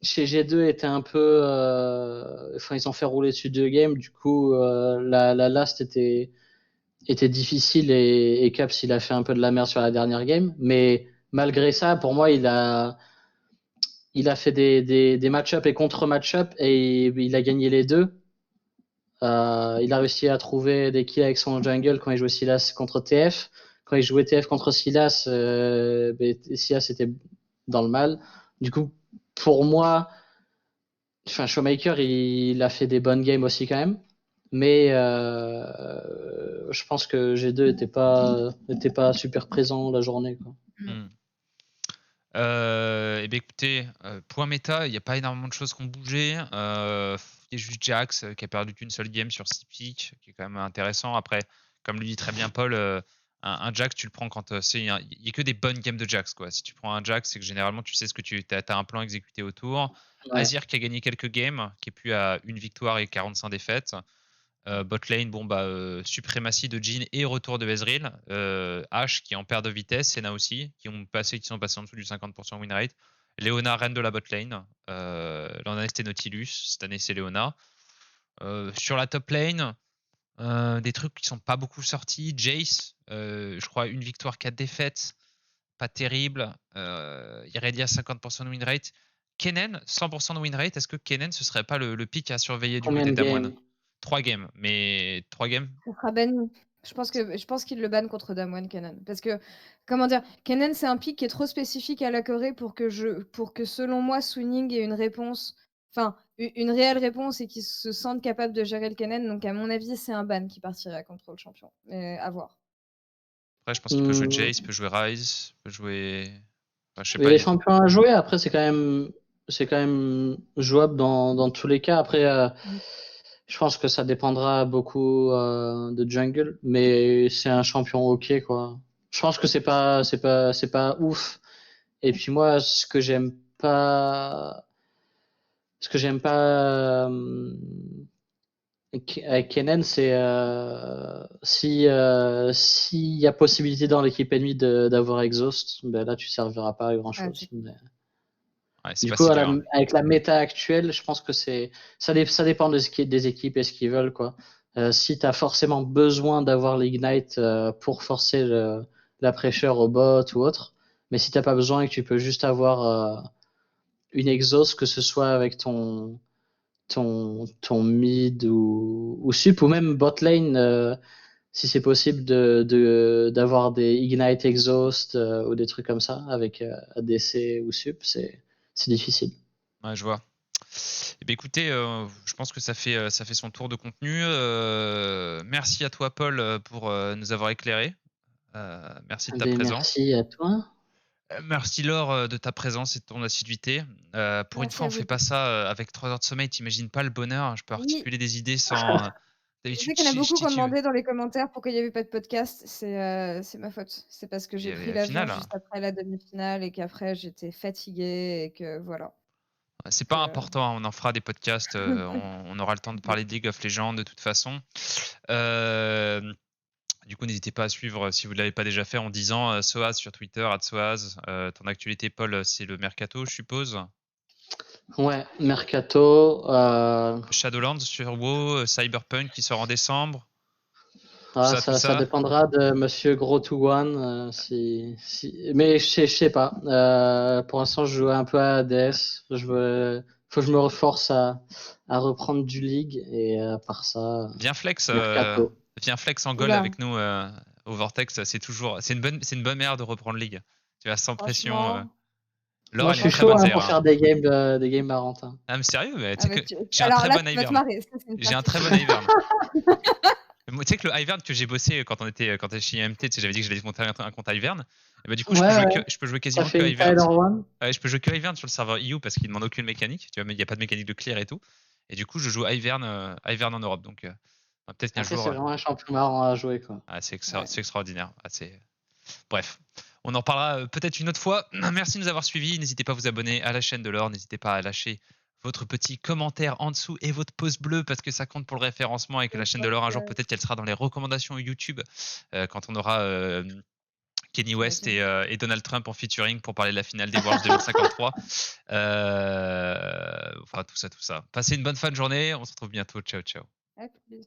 chez G2 était un peu. Enfin, ils ont fait rouler dessus 2 games, du coup, la last était difficile et Caps, il a fait un peu de la merde sur la dernière game. Mais malgré ça, pour moi, il a fait des match-up et contre-match-up et il a gagné les deux. Il a réussi à trouver des kills avec son jungle quand il jouait Sylas contre TF. Quand il jouait TF contre Sylas, Sylas était dans le mal. Du coup, pour moi, Showmaker, il a fait des bonnes games aussi quand même. Mais je pense que G2 n'était pas super présent la journée, quoi. Eh bien, écoutez, point méta, il n'y a pas énormément de choses qui ont bougé. Il y a juste Jax qui a perdu qu'une seule game sur 6 piques, qui est quand même intéressant. Après, comme le dit très bien Paul, un Jax, tu le prends quand il n'y a que des bonnes games de Jax, quoi. Si tu prends un Jax, c'est que généralement, tu sais ce que tu as un plan exécuté autour. Ouais. Azir qui a gagné quelques games, qui est plus à 1 victoire et 45 défaites. Botlane, suprématie de Jhin et retour de Ezreal. Ashe qui est en perte de vitesse, Senna aussi, qui sont passés en dessous du 50% win rate. Leona, reine de la botlane. L'an dernier c'était Nautilus, cette année c'est Leona. Sur la top lane, des trucs qui sont pas beaucoup sortis. Jace, je crois 1 victoire, 4 défaites. Pas terrible. Irelia 50% de win rate. Kennen, 100% de win rate. Est-ce que Kennen ce serait pas le pic à surveiller du Combien côté de d'Amon? games? 3 games, mais 3 games. Ça sera banni. Je pense qu'il le banne contre Damwon Kennen. Parce que, comment dire, Kennen, c'est un pic qui est trop spécifique à la Corée pour que selon moi, Suning ait une réponse, enfin, une réelle réponse et qu'il se sente capable de gérer le Kennen. Donc, à mon avis, c'est un ban qui partirait contre le champion. Mais à voir. Après, je pense qu'il peut jouer Jace, peut jouer Ryze, peut jouer. Enfin, je sais Il y pas. a les champions à jouer. Après, c'est quand même jouable dans tous les cas. Après, je pense que ça dépendra beaucoup de jungle, mais c'est un champion ok, quoi. Je pense que c'est pas ouf. Et puis moi, ce que j'aime pas avec Kennen, c'est s'il y a possibilité dans l'équipe ennemie d'avoir exhaust, ben là tu serviras pas à grand chose. c'est- Ouais, c'est Du pas coup, si dur. Hein. avec la méta actuelle, je pense que ça dépend des équipes et ce qu'ils veulent, quoi. Si tu as forcément besoin d'avoir l'ignite pour forcer la pressure au bot ou autre, mais si t'as pas besoin et que tu peux juste avoir une exhaust, que ce soit avec ton mid ou sup, ou même bot lane, si c'est possible d'avoir des ignite exhaust ou des trucs comme ça avec ADC ou sup, c'est difficile. Ouais, je vois. Eh bien, écoutez, je pense que ça fait son tour de contenu. Merci à toi, Paul, pour nous avoir éclairé. Merci de ta présence. Merci à toi. Merci Laure de ta présence et de ton assiduité. Pour une Merci fois, à on vous fait pas ça avec 3 heures de sommeil. T'imagines pas le bonheur. Je peux Oui. articuler des idées sans. Je sais D'habitude, qu'il y en a beaucoup qui ont titube. demandé dans les commentaires pourquoi il n'y avait pas de podcast. C'est ma faute. C'est parce que j'ai Et pris la l'avion finale. juste après la demi-finale et qu'après j'étais fatiguée et que voilà. C'est pas important, on en fera des podcasts, on aura le temps de parler de League of Legends de toute façon. Du coup, n'hésitez pas à suivre si vous ne l'avez pas déjà fait en disant Soaz sur Twitter, @Soaz. Ton actualité, Paul, c'est le Mercato, je suppose. Ouais, Mercato. Shadowlands sur WoW, Cyberpunk qui sort en décembre. Ça dépendra de Monsieur Grotouan. Mais je sais pas. Pour l'instant, je joue un peu à ADS. Faut que je me reforce à reprendre du League. Et à part ça, Viens flex en goal Oula. avec nous au Vortex. C'est une bonne manière de reprendre League. Tu vas sans pression. Franchement, Laure, moi, elle je est une suis très chaud bonne hein, zère. pour faire des games marrantes. Hein. Ah, mais sérieux, mais tu sais que j'ai un alors très là, bon tu vas te Ivern. marrer. Ça, c'est une J'ai un très bon certitude. Ivern. Tu sais que le Ivern que j'ai bossé quand j'étais chez IMT, tu sais, j'avais dit que j'allais monter un compte Ivern. Et bah, du coup, je peux jouer Ça quasiment fait que une Ivern. Tyler One. Ouais, je peux jouer que Ivern sur le serveur EU parce qu'il ne demande aucune mécanique. Tu vois, mais il n'y a pas de mécanique de clear et tout. Et du coup, je joue Ivern en Europe. Donc, peut-être qu'un Après, jour. c'est vraiment un champion marrant à jouer, quoi. C'est extraordinaire. Bref, on en parlera peut-être une autre fois. Merci de nous avoir suivis. N'hésitez pas à vous abonner à la chaîne de Laure. N'hésitez pas à lâcher votre petit commentaire en dessous et votre pouce bleu parce que ça compte pour le référencement et que la chaîne de Laure, un jour, peut-être qu'elle sera dans les recommandations YouTube quand on aura Kenny West et Donald Trump en featuring pour parler de la finale des Worlds 2053. Enfin, tout ça. Passez une bonne fin de journée. On se retrouve bientôt. Ciao, ciao. À plus.